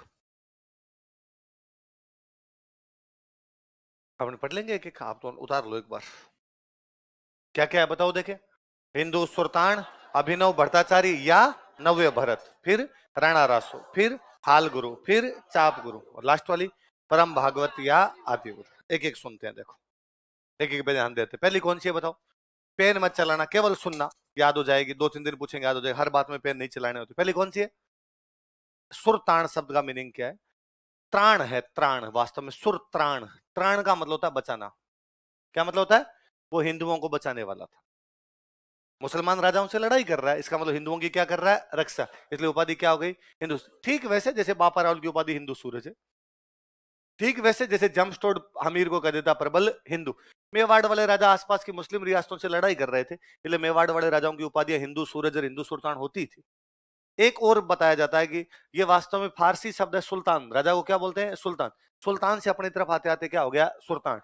S1: अपने पढ़ लेंगे एक एक, आप तो उतार लो एक बार। क्या क्या है बताओ देखे। हिंदू सुरतान, अभिनव भट्टाचारी या नव्य भरत, फिर राणा रासो, फिर हाल गुरु, फिर चाप गुरु, और लास्ट वाली परम भागवत या आदि गुरु। एक एक सुनते हैं देखो, एक एक पे ध्यान देते हैं। पहली कौन सी है बताओ। पेन मत चलाना, केवल सुनना, याद हो जाएगी, 2-3 दिन पूछेंगे याद हो जाएगा, हर बात में पेन नहीं चलाने होते। पहली कौन सी है। सुरतान शब्द का मीनिंग क्या है। त्राण है, त्राण, वास्तव में सुर त्राण, त्राण का मतलब होता है बचाना। क्या मतलब होता है। वो हिंदुओं को बचाने वाला था। मुसलमान राजाओं से लड़ाई कर रहा है, इसका मतलब हिंदुओं की क्या कर रहा है, रक्षा, इसलिए उपाधि क्या हो गई, हिंदू। ठीक वैसे जैसे बापा रावल की उपाधि हिंदू सूरज है, ठीक वैसे जैसे जमस्टोड हमीर को कह देता प्रबल हिंदू। मेवाड़ वाले राजा आसपास की मुस्लिम रियासतों से लड़ाई कर रहे थे, इसलिए मेवाड़ वाले राजाओं की उपाधियां हिंदू सूरज और हिंदू सुल्तान होती थी। एक और बताया जाता है कि ये वास्तव में फारसी शब्द है सुल्तान, राजा को क्या बोलते हैं, सुल्तान। सुल्तान से अपनी तरफ आते आते क्या हो गया, सुल्तान।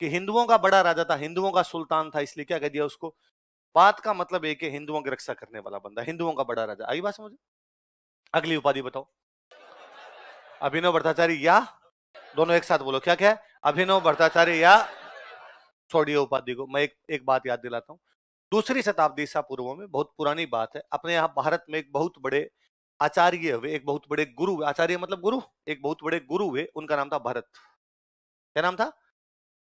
S1: कि हिंदुओं का बड़ा राजा था, हिंदुओं का सुल्तान था, इसलिए क्या कह दिया उसको। बात का मतलब एक है हिंदुओं की रक्षा करने वाला बंदा, हिंदुओं का बड़ा राजा। आई बात समझ। अगली उपाधि बताओ। अभिनव भट्टाचार्य या, दोनों एक साथ बोलो क्या क्या है। अभिनव भट्टाचार्य या, छोड़िए उपाधि को, मैं एक बात याद दिलाता हूं। दूसरी शताब्दी ईसा पूर्व में, बहुत पुरानी बात है, अपने यहाँ भारत में एक बहुत बड़े आचार्य हुए, एक बहुत बड़े गुरु, आचार्य मतलब गुरु, एक बहुत बड़े गुरु हुए, उनका नाम था भरत। क्या नाम था।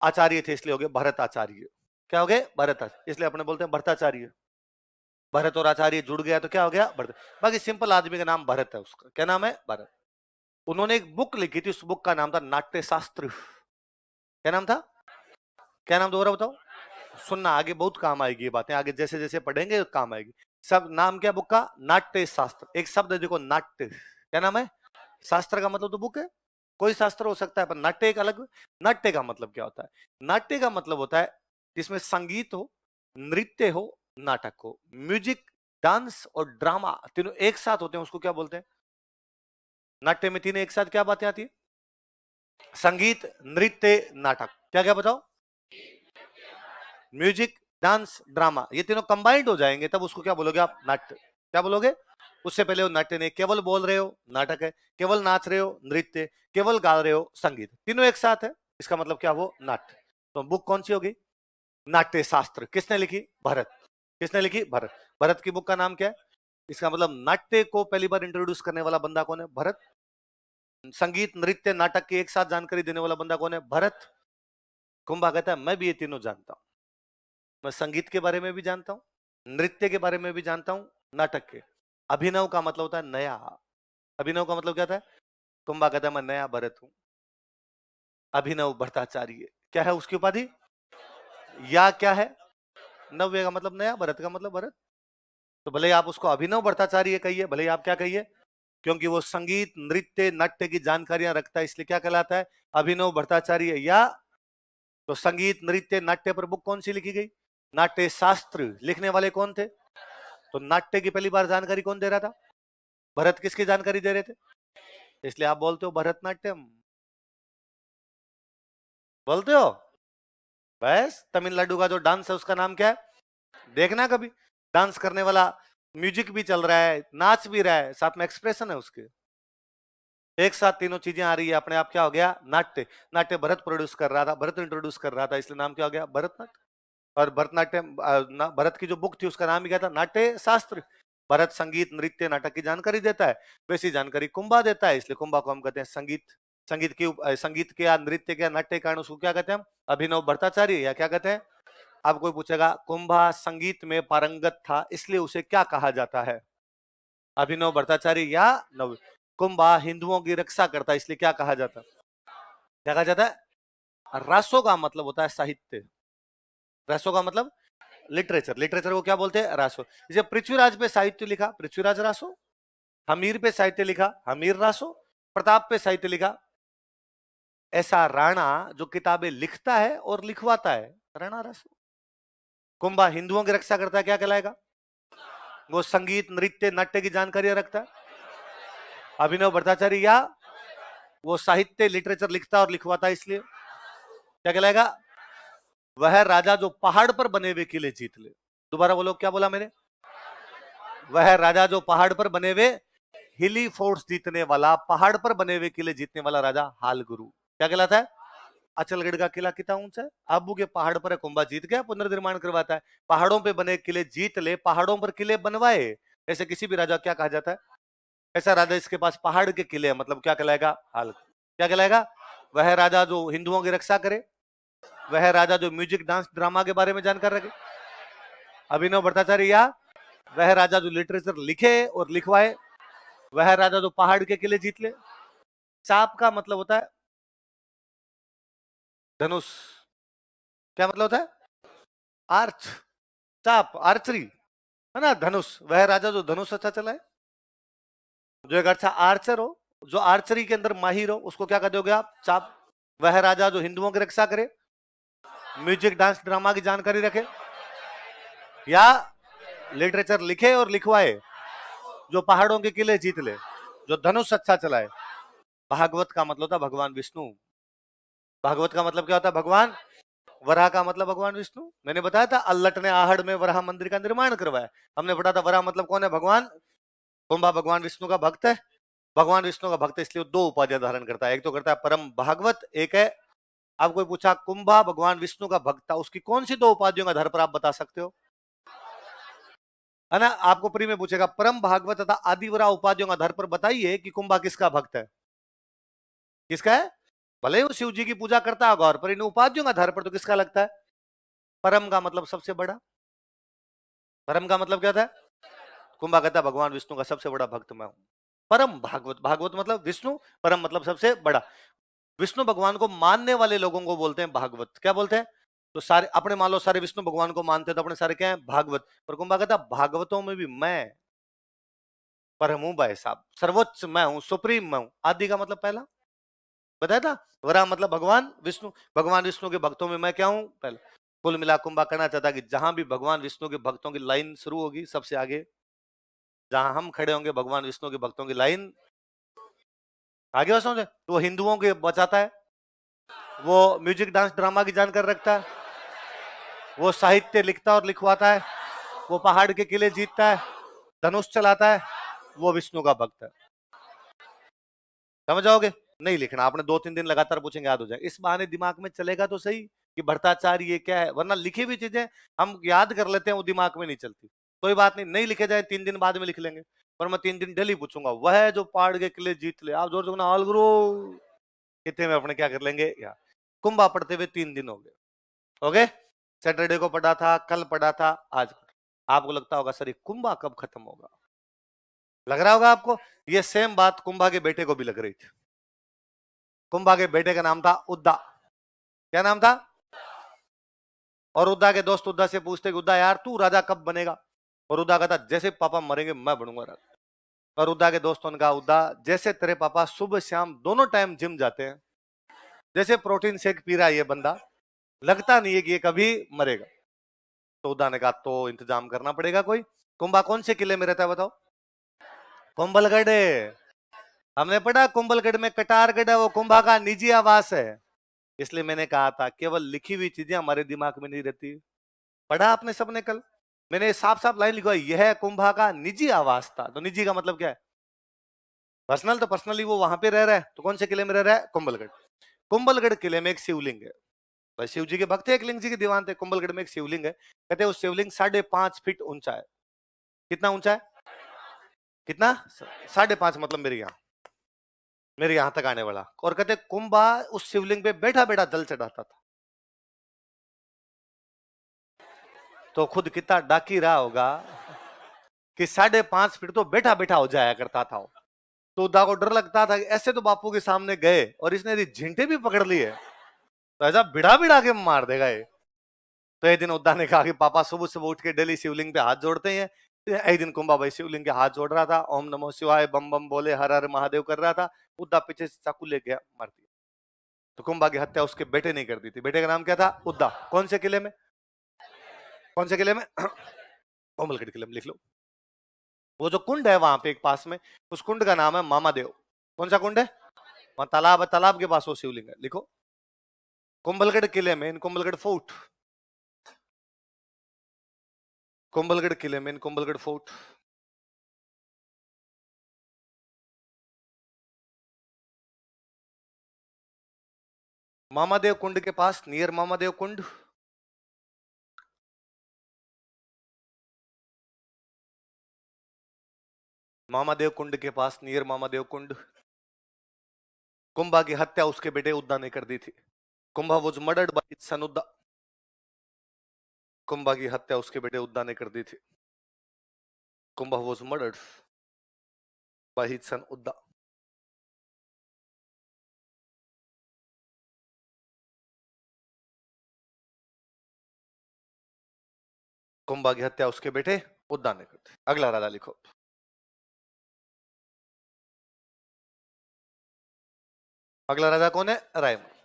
S1: आचार्य थे इसलिए हो गए भरत आचार्य। क्या हो गए, भरत आचार्य, इसलिए अपने बोलते हैं भरताचार्य। भरत और आचार्य जुड़ गया तो क्या हो गया, भरत। बाकी सिंपल आदमी का नाम भरत है, उसका क्या नाम है, भरत। उन्होंने एक बुक लिखी थी, उस बुक का नाम था नाट्य शास्त्र। क्या नाम था, क्या नाम दोबारा बताओ। सुनना, आगे बहुत काम आएगी ये बातें, आगे जैसे जैसे पढ़ेंगे काम आएगी। सब नाम क्या बुक का, नाट्य शास्त्र। एक शब्द है देखो, नाट्य, क्या नाम है। शास्त्र का मतलब तो बुक है, कोई शास्त्र हो सकता है, पर नाट्य एक अलग। नाट्य का मतलब क्या होता है। नाट्य का मतलब होता है जिसमें संगीत हो, नृत्य हो, नाटक हो, म्यूजिक, डांस और ड्रामा तीनों एक साथ होते हैं, उसको क्या बोलते हैं। नाट्य में तीनों एक साथ क्या बातें आती है। संगीत, नृत्य, नाटक, क्या क्या बताओ। म्यूजिक, डांस, ड्रामा, ये तीनों कंबाइंड हो जाएंगे, तब उसको क्या बोलोगे आप, नाट्य। क्या बोलोगे। उससे पहले वो नाट्य नहीं, केवल बोल रहे हो नाटक है, केवल नाच रहे हो नृत्य, केवल गा रहे हो संगीत, तीनों एक साथ है, इसका मतलब क्या, वो नाट्य। तो बुक कौन सी होगी, नाट्य शास्त्र। किसने लिखी, भरत। किसने लिखी, भरत। भरत की बुक का नाम क्या है। इसका मतलब नाट्य को पहली बार इंट्रोड्यूस करने वाला बंदा कौन है, भरत। संगीत, नृत्य, नाटक की एक साथ जानकारी देने वाला बंदा कौन है, भरत। कुंभा कहता है मैं भी ये तीनों जानता हूं, मैं संगीत के बारे में भी जानता हूं, नृत्य के बारे में भी जानता हूं, नाटक के। अभिनव का मतलब होता है नया, अभिनव का मतलब क्या था। कुंभा कहता है मैं नया भरत हूं। अभिनव भट्टाचार्य क्या है उसकी उपाधि, या क्या है, नव्य का मतलब नया, भरत का मतलब भरत। तो भले आप उसको अभिनव भट्टाचार्य कहिए, भले आप क्या कहिए, क्योंकि वो संगीत, नृत्य, नाट्य की जानकारियां रखता है, इसलिए क्या कहलाता है, अभिनव भट्टाचार्य। या तो संगीत, नृत्य, नाट्य पर बुक कौन सी लिखी गई, नाट्य शास्त्र। लिखने वाले कौन थे, तो नाट्य की पहली बार जानकारी कौन दे रहा था, भरत। किसकी जानकारी दे रहे थे, इसलिए आप बोलते हो भरतनाट्यम, बोलते हो। बस तमिलनाडु का जो डांस है उसका नाम क्या है, देखना कभी। डांस करने वाला, म्यूजिक भी चल रहा है, नाच भी रहा है, साथ में एक्सप्रेशन है उसके, एक साथ तीनों चीजें आ रही है, अपने आप क्या हो गया, नाट्य। नाट्य भरत प्रोड्यूस कर रहा था, भरत इंट्रोड्यूस कर रहा था, इसलिए नाम क्या हो गया, भरतनाट्यम। और भरतनाट्यम, भरत की जो बुक थी उसका नाम ही क्या था, नाट्य शास्त्र। भरत संगीत, नृत्य, नाटक की जानकारी देता है, वैसी जानकारी कुंभा देता है, इसलिए कुंभा को हम कहते हैं संगीत। संगीत के या नृत्य के या नाट्य के कारण उसको क्या कहते हैं हम, अभिनव भट्टाचार्य, या क्या कहते हैं। अब कोई पूछेगा कुंभा संगीत में पारंगत था, इसलिए उसे क्या कहा जाता है, अभिनव भट्टाचार्य या नव। कुंभा हिंदुओं की रक्षा करता है, इसलिए क्या कहा जाता है, क्या कहा जाता है। रासो का मतलब होता है साहित्य, रासो का मतलब लिटरेचर, लिटरेचर को क्या बोलते हैं, रासो। जैसे पृथ्वीराज पे साहित्य लिखा, पृथ्वीराज रासो। हमीर पे साहित्य लिखा, हमीर रासो। प्रताप पे साहित्य लिखा, ऐसा राणा जो किताबें लिखता है और लिखवाता है, राणा रासो। कुंभा हिंदुओं की रक्षा करता है, क्या कहलाएगा, वो संगीत नृत्य नाट्य की जानकारी रखता है। अभिनव भट्टाचार्य या वो साहित्य लिटरेचर लिखता और लिखवाता, इसलिए क्या कहलाएगा? वह राजा जो पहाड़ पर बने हुए किले जीत ले। दोबारा बोलो, क्या बोला मैंने? वह राजा जो पहाड़ पर बने हुए हिली फोर्ट्स जीतने वाला, पहाड़ पर बने हुए किले जीतने वाला राजा हाल गुरु क्या कहलाता है? अचलगढ़ का किला कितना ऊंचा है? आबू के पहाड़ पर है, कुंभा जीत गया, पुनर्निर्माण करवाता है। पहाड़ों पे बने किले जीत ले, पहाड़ों पर किले बनवाए, ऐसे किसी भी राजा क्या कहा जाता है? ऐसा राजा इसके पास पहाड़ के किले हैं, मतलब क्या कहलाएगा? हाल। क्या कहलाएगा? वह राजा जो हिंदुओं की रक्षा करे, वह राजा जो म्यूजिक डांस ड्रामा के बारे में जानकार रखे, अभिनव भट्टाचार्य, या वह राजा जो लिटरेचर लिखे और लिखवाए, वह राजा जो पहाड़ के किले जीत ले। चाप का मतलब होता है धनुष। क्या मतलब होता है? आर्च। चाप आर्चरी है ना, धनुष। वह राजा जो धनुष अच्छा चला है, जो एक अच्छा आर्चर हो, जो आर्चरी के अंदर माहिर हो, उसको क्या कर दोगे आप? चाप। वह राजा जो हिंदुओं की रक्षा करे, म्यूजिक डांस ड्रामा की जानकारी रखे, या लिटरेचर लिखे और लिखवाए, जो पहाड़ों के किले जीत ले, जो धनुष अच्छा चलाए। भागवत का मतलब होता है भगवान विष्णु। भागवत का मतलब क्या होता है? भगवान। वराह का मतलब भगवान विष्णु। मैंने बताया था अल्लट ने आहड़ में वराह मंदिर का निर्माण करवाया। हमने पढ़ा था वराह मतलब कौन है? भगवान। कुंभा भगवान विष्णु का भक्त है। भगवान विष्णु का भक्त इसलिए दो उपाधियां धारण करता है, एक तो करता है परम भागवत, एक है, अब कोई पूछा कुंभा भगवान विष्णु का भक्त था, उसकी कौन सी दो उपाधियों का आधार पर आप बता सकते हो? है ना, आपको प्री में पूछेगा परम भागवत तथा आदिवरा उपाधियों का आधार पर बताइए कि कुंभा किसका भक्त है? किसका है? भले वो शिव जी की पूजा करता होगा, और पर इन उपाधियों का आधार पर तो किसका लगता है? परम का मतलब सबसे बड़ा। परम का मतलब क्या होता है? कुंभा कहता है भगवान विष्णु का सबसे बड़ा भक्त मैं हूं। परम भागवत, भागवत मतलब विष्णु, परम मतलब सबसे बड़ा। विष्णु भगवान को मानने वाले लोगों को बोलते हैं भागवत। क्या बोलते हैं? तो सारे अपने मान लो सारे विष्णु भगवान को मानते हैं, तो अपने सारे क्या है? भागवत। पर कुंभा कहता भागवतों में भी मैं परम हूं भाई साहब, सर्वोच्च मैं हूं, सुप्रीम मैं हूं। आदि का मतलब पहला बताया था। वरा मतलब भगवान विष्णु, भगवान विष्णु के भक्तों में मैं क्या हूं? पहला। कुल मिला कुंभा कहना चाहता कि जहां भी भगवान विष्णु के भक्तों की लाइन शुरू होगी, सबसे आगे जहां हम खड़े होंगे भगवान विष्णु के भक्तों की लाइन आगे। बस समझे? तो वो हिंदुओं के बचाता है, वो म्यूजिक डांस ड्रामा की जानकारी रखता है, वो साहित्य लिखता और लिखवाता है, वो पहाड़ के किले जीतता है, धनुष चलाता है, वो विष्णु का भक्त है। समझ जाओगे? नहीं लिखना, आपने 2-3 दिन लगातार पूछेंगे, याद हो जाए। इस बहाने दिमाग में चलेगा तो सही कि भ्रष्टाचार ये क्या है, वरना लिखी हुई चीजें हम याद कर लेते हैं, वो दिमाग में नहीं चलती। कोई बात नहीं, नहीं लिखे जाए 3 दिन बाद में लिख लेंगे, पर मैं 3 दिन डेली पूछूंगा, वह जो पहाड़ के किले जीत ले। आप जोर से हाल गुरु कितने में अपने क्या कर लेंगे यार। कुंभा पढ़ते हुए 3 दिन हो गए। ओके, सैटरडे को पढ़ा था, कल पढ़ा था, आज। आपको लगता होगा सर ये कुंभा कब खत्म होगा? लग रहा होगा आपको। ये सेम बात कुंभा के बेटे को भी लग रही थी। कुंभा के बेटे का नाम था उद्दा। क्या नाम था? और उद्दा के दोस्त उद्दा से पूछते कि उद्दा यार तू राजा कब बनेगा? और उद्दा कहता जैसे पापा मरेंगे मैं बनूंगा राजा। और उद्दा के दोस्तों ने कहा उद्दा जैसे तेरे पापा सुबह शाम दोनों टाइम जिम जाते हैं, जैसे प्रोटीन शेक पी रहा है ये बंदा, लगता नहीं है कि ये कभी मरेगा। तो उद्दा ने कहा तो इंतजाम करना पड़ेगा कोई। कुंभा कौन से किले में रहता है बताओ? कुंभलगढ़। हमने पढ़ा कुंभलगढ़ में कटारगढ़ है, वो कुंभा का निजी आवास है। इसलिए मैंने कहा था केवल लिखी हुई चीजें हमारे दिमाग में नहीं रहती। पढ़ा आपने सबने कल, मैंने साफ साफ लाइन लिखवाई, यह कुंभा का निजी आवास था। तो निजी का मतलब क्या है? पर्सनल। तो पर्सनली वो वहां पे रह रहा है, तो कौन से किले में रह रहा है? कुंभलगढ़। कुंभलगढ़ किले में एक शिवलिंग है। भाई शिव जी के भक्त थे, एक लिंग जी के दीवान थे। कुंभलगढ़ में एक शिवलिंग है, कहते हैं वो शिवलिंग 5.5 फीट ऊंचा है। कितना ऊंचा है? कितना? 5.5 मतलब मेरे यहां तक आने वाला। और कहते कुंभा उस शिवलिंग पे बैठा बैठा जल चढ़ाता था। तो खुद कितना डाकी रहा होगा कि 5.5 फीट तो बैठा बैठा हो जाया करता था। तो उद्दा को डर लगता था कि ऐसे तो बापू के सामने गए और इसने यदि झिंटे भी पकड़ लिए तो ऐसा बिड़ा बिड़ा के मार देगा ये। तो एक दिन उद्दा ने कहा कि पापा सुबह सुबह उठ के डेली शिवलिंग पे हाथ जोड़ते हैं। एक दिन कुंभा भाई शिवलिंग के हाथ जोड़ रहा था, ओम नमो शिवाय बम बम बोले हर हर महादेव कर रहा था। उद्दा पीछे से चाकू ले गया, मार दिया। तो कुंभा की हत्या उसके बेटे ने कर दी थी। बेटे का नाम क्या था? उद्दा। कौन से किले में? कौन से किले में? कोमलगढ़ किले में, लिख लो। वो जो कुंड है वहां पे एक पास में, उस कुंड का नाम है मामादेव। कौन सा कुंड है? वहां तालाब है, तालाब के पास वो शिवलिंग है। लिखो, कुंभलगढ़ किले में, इन कुंभलगढ़ फोर्ट, कुंभलगढ़ किले में, इन कुंभलगढ़ फोर्ट। मामादेव कुंड के पास, नियर मामादेव कुंड, मामादेव कुंड के पास, नियर मामादेव कुंड, कुंभा की हत्या उसके बेटे उद्दा ने कर दी थी। Kumbha was murdered by his son Udda. Kumbha की हत्या उसके बेटे उद्दा ने कर दी थी। Kumbha was murdered by his son Udda. Kumbha की हत्या उसके बेटे उद्दा ने कर दी। अगला राजा लिखो। अगला राजा कौन है? रायमल।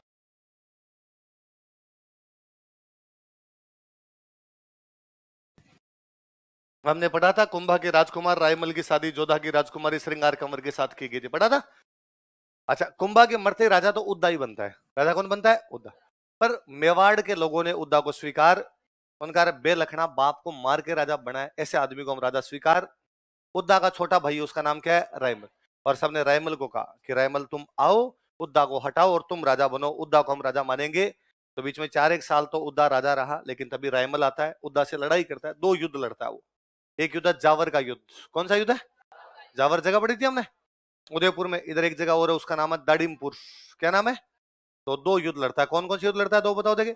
S1: हमने पढ़ा था कुंभा के राजकुमार रायमल की शादी जोधा की राजकुमारी श्रृंगार कंवर के साथ की गई थी, पढ़ा था। अच्छा, कुंभा के मरते राजा तो उद्दा ही बनता है। राजा कौन बनता है? उद्दा। पर मेवाड़ के लोगों ने उद्दा को स्वीकार, उनका बेलखना बाप को मार के राजा बनाए, ऐसे आदमी को हम राजा स्वीकार। उद्दा का छोटा भाई, उसका नाम क्या है? रायमल। और सबने रायमल को कहा कि रायमल तुम आओ, उद्दा को हटाओ और तुम राजा बनो, उद्दा को हम राजा मानेंगे। तो बीच में 4 एक साल तो उद्दा राजा रहा, लेकिन तभी रायमल आता है, उद्दा से लड़ाई करता है, 2 युद्ध लड़ता है वो। एक युद्ध है जावर का युद्ध। कौन सा युद्ध है? जावर जगह पड़ी थी हमने उदयपुर में। इधर एक जगह और है, उसका नाम है दाडिमपुर। क्या नाम है? तो 2 युद्ध लड़ता है। कौन कौन से युद्ध लड़ता है? 2 बताओ देखे।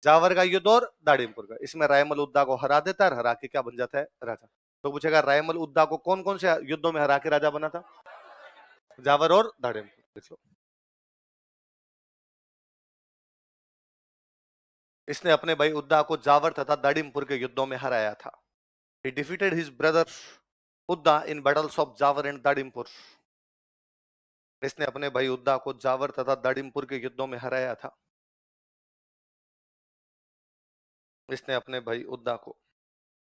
S1: जावर का युद्ध और दाडिमपुर का। इसमें रायमल उद्दा को हरा देता है, हरा के क्या बन जाता है? राजा। तो पूछेगा रायमल उद्दा को कौन कौन से युद्धों में हरा के राजा बना था? जावर और दाडिमपुर। इसने अपने भाई उद्दा को जावर तथा दाडिमपुर के युद्धों में हराया था। He defeated his brother Udda in battles of Jawar and Dadimpur. इसने अपने भाई उद्दा को जावर तथा दाडिमपुर के युद्धों में हराया था। इसने अपने भाई उद्दा को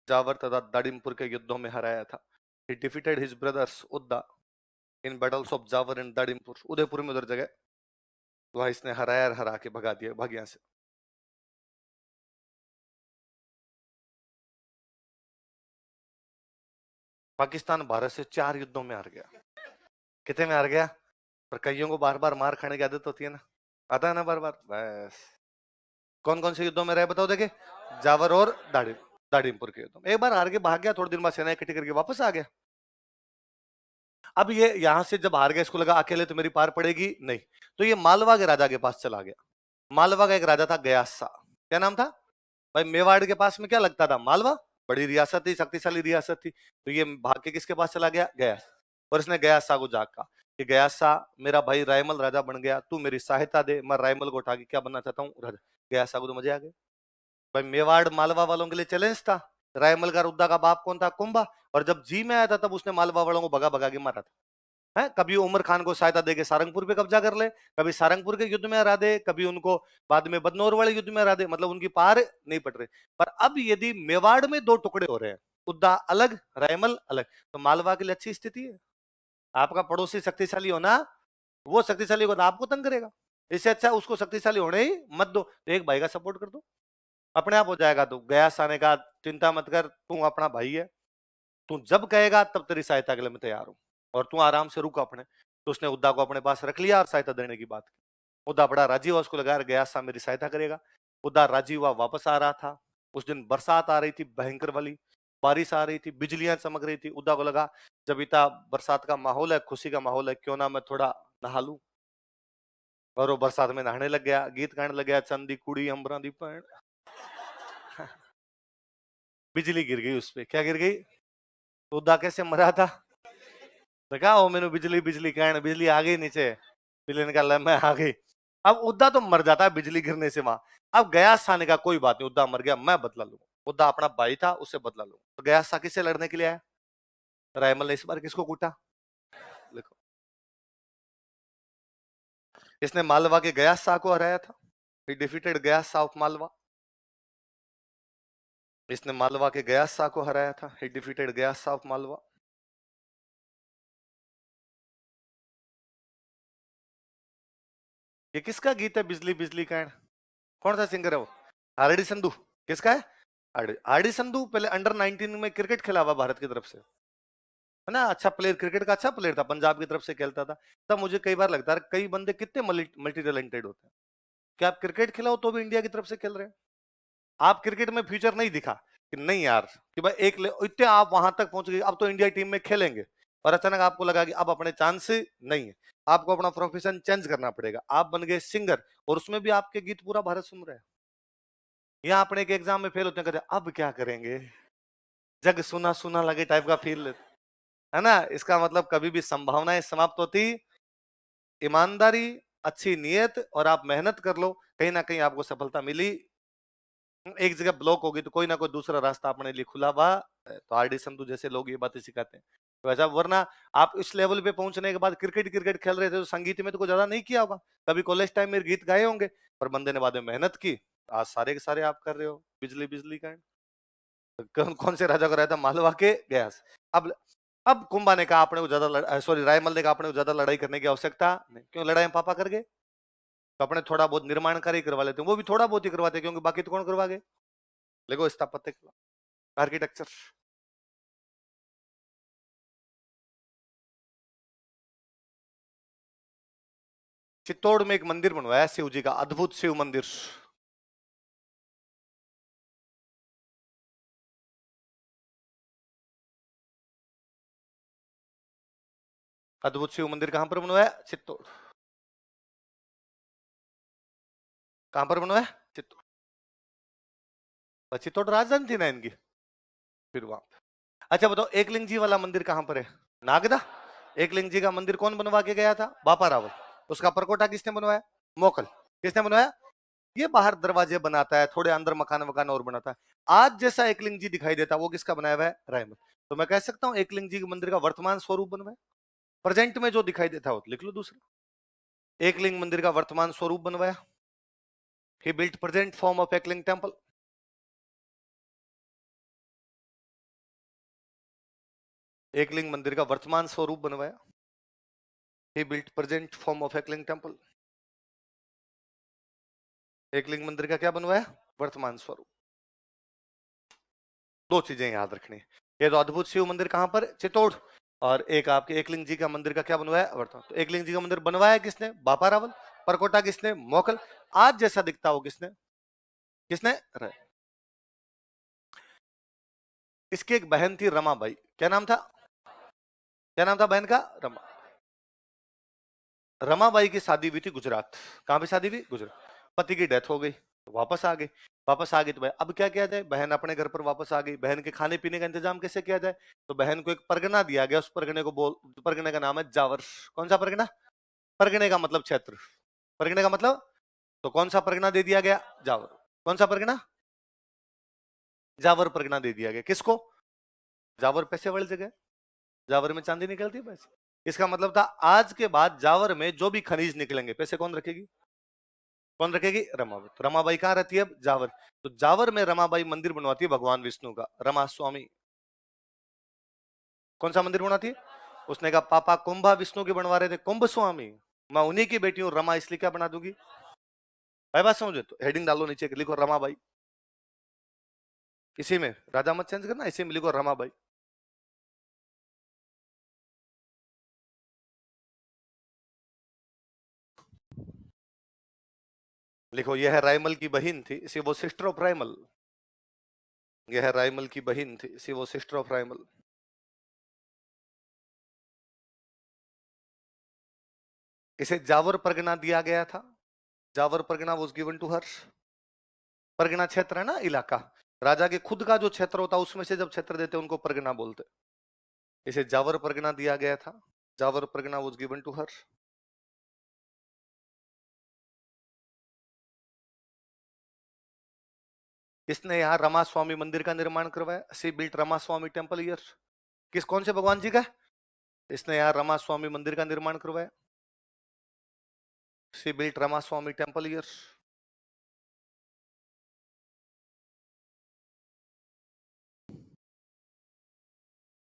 S1: जावर तथा दाडिमपुर के युद्धों में हराया था। He defeated his brothers Udda in battles of Jawar and Dadimpur. Udaipur में उधर जगह, वहां इसने हराया, हरा के भगा दिया भागिया से। पाकिस्तान भारत से 4 युद्धों में हार गया। कितने में हार गया? पर कईयों को बार बार मार खाने की आदत होती है ना, आता है ना बार बार, बस। कौन कौन से युद्धों में रहे बताओ देखे? जावर और दाडिमपुर के युद्धों में। एक बार हार के भाग गया, थोड़े दिन बाद सेना इकट्ठी करके वापस आ गया। अब ये यहां से जब हार गया, इसको लगा अकेले तो मेरी पार पड़ेगी नहीं, तो ये मालवा के राजा के पास चला गया। मालवा का एक राजा था गयासा। क्या नाम था भाई? मेवाड़ के पास में क्या लगता था? मालवा। बड़ी रियासत थी, शक्तिशाली रियासत थी। तो ये भाग के किसके पास चला गया? गयास। और इसने गयासा को जाग कहा कि गयासा, मेरा भाई रायमल राजा बन गया, तू मेरी सहायता दे, मैं रायमल को उठा के क्या बनना चाहता हूँ? राजा। गयासा को तो मजे आ गए भाई। मेवाड़ मालवा वालों के लिए चैलेंज था। रायमल का रुद्दा का बाप कौन था? कुंभा। और जब जी में आया था तब उसने मालवा वालों को भगा भगा के मारा था। है, कभी उमर खान को सहायता देके सारंगपुर पे कब्जा कर ले, कभी सारंगपुर के युद्ध में हरा दे, कभी उनको बाद में बदनौर वाले युद्ध में हरा दे। मतलब उनकी पार नहीं पड़ रही। पर अब यदि मेवाड़ में 2 टुकड़े हो रहे हैं, उद्दा अलग, रायमल अलग, तो मालवा के लिए अच्छी स्थिति है। आपका पड़ोसी शक्तिशाली होना, वो शक्तिशाली होगा तो आपको तंग करेगा। इससे अच्छा उसको शक्तिशाली होने ही मत दो, तो एक भाई का सपोर्ट कर दो, अपने आप हो जाएगा। तो गया आने का चिंता मत कर, तू अपना भाई है, तू जब कहेगा तब तेरी सहायता के लिए मैं तैयार हूं, और तू आराम से रुक अपने। तो उसने उद्दा को अपने पास रख लिया और सहायता देने की बात की। उद्दा बड़ा राजी हुआ, उसको लगा गया सा मेरी सहायता करेगा। उद्दा राजी हुआ, वापस आ रहा था। उस दिन बरसात आ रही थी, भयंकर वाली बारिश आ रही थी, बिजलियां चमक रही थी। उद्दा को लगा जब इतना बरसात का माहौल है, खुशी का माहौल है, क्यों ना मैं थोड़ा नहा लूं। और वो बरसात में नहाने लग गया, गीत गाने लग गया, चंदी कुड़ी अंबरा दी पैण। बिजली गिर गई उस पर। क्या गिर गई? उद्दा कैसे मरा था? देखा वो मैंने बिजली बिजली कहने, बिजली आ गई नीचे, बिजली निकाल मैं आ गई। अब उद्दा तो मर जाता है बिजली गिरने से वहां। अब गयास सा ने कहा कोई बात नहीं, उद्दा मर गया, मैं बदला लूंगा। उद्दा अपना भाई था, उससे बदला लूंगा। तो गयास सा किससे लड़ने के लिए आया? रायमल ने इस बार किसको कूटा? देखो, इसने मालवा के गयास शाह को हराया था। Defeated Ghiyas Shah of Malwa. इसने मालवा के गयास शाह को हराया था। He defeated Ghiyas Shah of Malwa. ये किसका गीत है, बिजली बिजली का? कौन सा सिंगर है वो? आरडी संधू। किसका है? आरडी संधू पहले अंडर 19 में क्रिकेट खेला हुआ भारत की तरफ से, है ना। अच्छा प्लेयर, क्रिकेट का अच्छा प्लेयर था, पंजाब की तरफ से खेलता था। तब मुझे कई बार लगता है कई बंदे कितने मल्टी टैलेंटेड होते हैं। क्या आप क्रिकेट खिलाओ तो भी इंडिया की तरफ से खेल रहे हैं? आप क्रिकेट में फ्यूचर नहीं दिखा कि नहीं यार कि भाई इतने आप वहां तक पहुंच गए, अब तो इंडिया टीम में खेलेंगे, और अचानक आपको लगा कि अब अपने चांस नहीं है, आपको अपना प्रोफेशन चेंज करना पड़ेगा, आप बन गए सिंगर, और उसमें भी आपके गीत पूरा भारत सुन रहा है। यहाँ अपने एक एग्जाम में फेल होते हैं, कहते हैं अब क्या करेंगे, जग सुना सुना लगे टाइप का फील, है ना। इसका मतलब कभी भी संभावनाएं समाप्त होती, ईमानदारी, अच्छी नीयत और आप मेहनत कर लो, कहीं ना कहीं आपको सफलता मिली। एक जगह ब्लॉक होगी तो कोई ना कोई दूसरा रास्ता अपने लिए खुला हुआ। तो आरडी संधू जैसे लोग ये बातें सिखाते हैं, तो ऐसा, वरना आप इस लेवल पे पहुंचने के बाद क्रिकेट क्रिकेट खेल रहे थे तो संगीत में तो कुछ ज्यादा नहीं किया होगा, कभी कॉलेज टाइम में गीत गाए होंगे, पर बंदे ने बाद में मेहनत की, आज सारे के सारे आप कर रहे हो बिजली बिजली का। कौन कौन से राजा को रहा था? मालवा के गयास। अब कुंभा ने कहा आपने को ज्यादा, सॉरी रायमल ने कहा आपने को ज्यादा लड़ाई करने की आवश्यकता नहीं, क्यों लड़ाई हम पापा कर गए, तो अपने थोड़ा बहुत निर्माण कार्य करवा लेते हैं, वो भी थोड़ा बहुत ही करवाते, क्योंकि बाकी तो कौन करवा गए, देखो स्थापत्य, आर्किटेक्चर। चित्तौड़ में एक मंदिर बनवाया शिव जी का, अद्भुत शिव मंदिर। अद्भुत शिव मंदिर कहां पर बनवाया? चित्तौड़। कहां पर बनवाया? चित्तौड़। चित्तौड़ राजधानी थी ना इनकी, फिर वहां। अच्छा बताओ, एकलिंग जी वाला मंदिर कहां पर है? नागदा। एकलिंग जी का मंदिर कौन बनवा के गया था? बापा रावल। उसका परकोटा किसने बनवाया? मोकल। किसने बनवाया? ये बाहर दरवाजे बनाता है, थोड़े अंदर मकान वकान और बनाता है। आज जैसा एकलिंग जी दिखाई देता है वो किसका बनाया हुआ है? रायमल। तो मैं कह सकता हूं एकलिंग जी के मंदिर का वर्तमान स्वरूप बनवाया, प्रेजेंट में जो दिखाई देता है, लिख लो दूसरा, एकलिंग मंदिर का वर्तमान स्वरूप बनवाया। He built present form of Ekling temple. Ekling मंदिर का वर्तमान स्वरूप बनवाया। He built present form of Ekling temple. Ekling मंदिर का क्या बनवाया? वर्तमान स्वरूप। दो चीजें याद रखनी, ये तो अद्भुत शिव मंदिर कहां पर? चित्तौड़। और एक आपके एकलिंग जी का मंदिर का क्या बनवाया? वर्तमान। तो एकलिंग जी का मंदिर बनवाया किसने? बापा रावल। परकोटा किसने? मोकल। आज जैसा दिखता हो किसने? किसने? इसकी एक बहन थी रमाबाई, क्या नाम था? क्या नाम था बहन का? रमा। रमाबाई की शादी हुई थी गुजरात। कहां पे शादी हुई? गुजरात। पति की डेथ हो गई, वापस आ गई। वापस आ गई तो भाई अब क्या किया जाए, बहन अपने घर पर वापस आ गई, बहन के खाने पीने का इंतजाम कैसे किया जाए? तो बहन को एक परगना दिया गया, उस परगने को परगने का नाम है जावर। कौन सा परगना? परगने का मतलब क्षेत्र, परगने का मतलब, तो कौन सा परगना दे दिया गया? जावर। कौन सा परगना? जावर परगना दे दिया गया किसको? जावर पैसे वाली जगह, जावर में चांदी निकलती है पैसे। इसका मतलब था आज के बाद जावर में जो भी खनिज निकलेंगे पैसे कौन रखेगी? कौन रखेगी? रमाबाई। तो रमाबाई कहां रहती है? जावर। तो जावर में रमाबाई मंदिर बनवाती है भगवान विष्णु का, रमा स्वामी। कौन सा मंदिर बनवाती है? उसने कहा पापा कुंभा विष्णु के बनवा रहे थे, कुंभ स्वामी, मैं उन्हीं की बेटी हूं रमा, इसलिए क्या बना दूंगी। भाई बात समझे? तो हेडिंग डालो नीचे, लिखो रमाबाई, इसी में राजा मत चेंज करना, इसी में लिखो रमाबाई। लिखो यह है रायमल की बहन थी, इसी वो सिस्टर ऑफ रायमल। यह है रायमल की बहन थी, इसी वो सिस्टर ऑफ रायमल। इसे जावर परगना दिया गया था, जावर परगना वॉज गिवन टू हर। परगना क्षेत्र है ना, इलाका, राजा के खुद का जो क्षेत्र होता है उसमें से जब क्षेत्र देते उनको परगना बोलते। इसे जावर परगना दिया गया था, जावर परगना वॉज गिवन टू हर। इसने यहाँ रमा स्वामी मंदिर का निर्माण करवाया, she built Rama Swami temple year. किस कौन से भगवान जी का? इसने यहाँ रमा स्वामी मंदिर का निर्माण करवाया, she built Rama Swami temple year.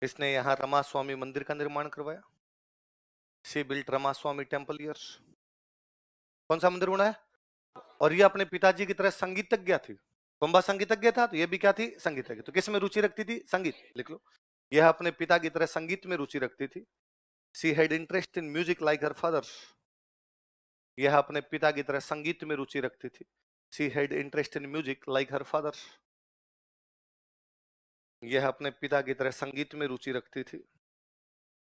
S1: इसने यहाँ रमा स्वामी मंदिर का निर्माण करवाया। She built Rama Swami temple years. कौन सा मंदिर बनाया? और ये अपने पिताजी की तरह संगीतज्ञ थी। कुंभा संगीतज्ञ था, तो ये भी क्या थी? संगीतज्ञ। तो किस में रुचि रखती थी? संगीत। लिख लो, यह अपने पिता की तरह संगीत में रुचि रखती थी। She had interest in music like her father. यह अपने पिता की तरह संगीत में रुचि रखती थी। She had interest in music like her father. यह अपने पिता की तरह संगीत में रुचि रखती थी।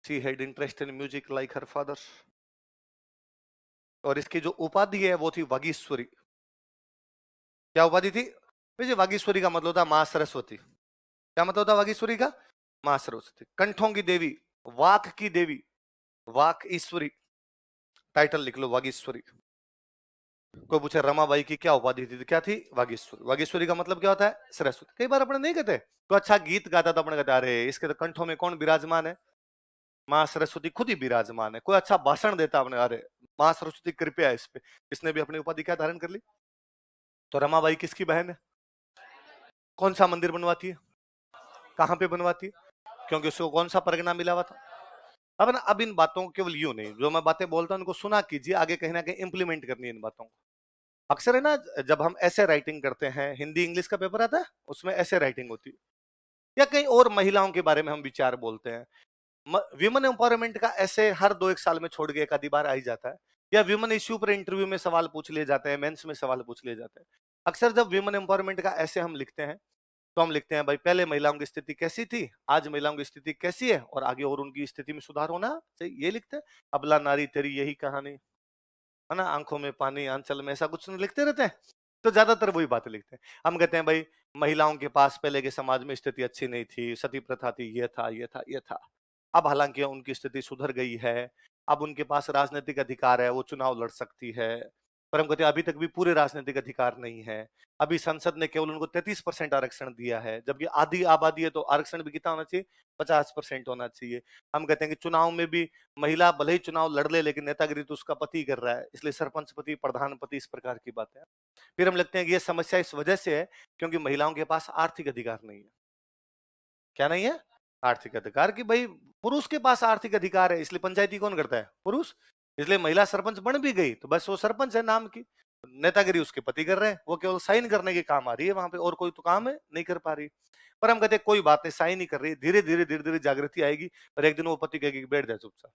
S1: She had interest in music like her father. और इसकी जो उपाधि है वो थी वागीश्वरी। क्या उपाधि थी? वागीश्वरी का मतलब होता मां सरस्वती। क्या मतलब होता वागीश्वरी का? मां सरस्वती, कंठों की देवी, वाक की देवी, वाक ईश्वरी। टाइटल लिख लो, वागीश्वरी। कोई पूछे रमाबाई की क्या उपाधि थी, तो क्या थी? वागीश्वरी। वागीश्वरी का मतलब क्या होता है? सरस्वती। कई बार अपने नहीं कहते तो अच्छा गीत गाता तो अपने कहते अरे इसके तो कंठों में कौन विराजमान है? मां सरस्वती खुद ही विराजमान है। कोई अच्छा भाषण देता अपने, अरे मां सरस्वती कृपया इस पे। इसने भी अपनी उपाधि क्या धारण कर ली? तो रमाबाई किसकी बहन है? कौन सा मंदिर बनवाती है? कहां पे बनवाती है? क्योंकि उसको कौन सा परगना मिला हुआ था? अब इन बातों को केवल यूं नहीं, जो मैं बातें बोलता हूं उनको सुना कीजिए, आगे कहीं ना कहीं इंप्लीमेंट करनी है इन बातों को। अक्सर है ना, जब हम ऐसे राइटिंग करते हैं, हिंदी इंग्लिश का पेपर आता है उसमें ऐसे राइटिंग होती है, या कहीं और महिलाओं के बारे में हम विचार बोलते हैं। विमेन एम्पावरमेंट का ऐसे हर 2-1 साल में छोड़ के एक आधी बार आ ही जाता है, या विमेन इश्यू पर इंटरव्यू में सवाल पूछ लिए जाते हैं, मेंस में सवाल पूछ लिए जाते हैं। अक्सर जब विमेन एम्पावरमेंट का ऐसे हम लिखते हैं तो हम लिखते हैं भाई पहले महिलाओं की स्थिति कैसी थी, आज महिलाओं की स्थिति कैसी है, और आगे और उनकी स्थिति में सुधार होना चाहिए, ये लिखते हैं। अबला नारी तेरी यही कहानी, है ना, आंखों में पानी आंचल में, ऐसा कुछ लिखते रहते हैं। तो ज्यादातर वही बातें लिखते हैं। हम कहते हैं भाई महिलाओं के पास पहले के समाज में स्थिति अच्छी नहीं थी, सती प्रथा थी, ये था ये था ये था। अब हालांकि उनकी स्थिति सुधर गई है, अब उनके पास राजनीतिक अधिकार है, वो चुनाव लड़ सकती है। पर हम कहते हैं अभी तक भी पूरे राजनीतिक अधिकार नहीं है। अभी संसद ने केवल उनको 33% आरक्षण दिया है, जबकि आधी आबादी है, तो आरक्षण भी कितना होना चाहिए? 50% होना चाहिए। हम कहते हैं कि चुनाव में भी महिला भले ही चुनाव लड़ ले, लेकिन नेतागिरी तो उसका पति कर रहा है, इसलिए सरपंच पति, प्रधान पति, इस प्रकार की बातें। फिर हम लगते हैं कि ये समस्या इस वजह से है क्योंकि महिलाओं के पास आर्थिक अधिकार नहीं है। क्या नहीं है? आर्थिक अधिकार। कि भाई पुरुष के पास आर्थिक अधिकार है, इसलिए पंचायती कौन करता है? पुरुष। इसलिए महिला सरपंच बन भी गई तो बस वो सरपंच है नाम की, नेतागिरी उसके पति कर रहे हैं, वो केवल साइन करने के काम आ रही है वहां पे, और कोई तो काम है नहीं कर पा रही। पर हम कहते हैं कोई बात नहीं, साइन नहीं कर रही, धीरे धीरे जागृति आएगी, और एक दिन वो पति कहेगी बैठ जाए चुपचाप,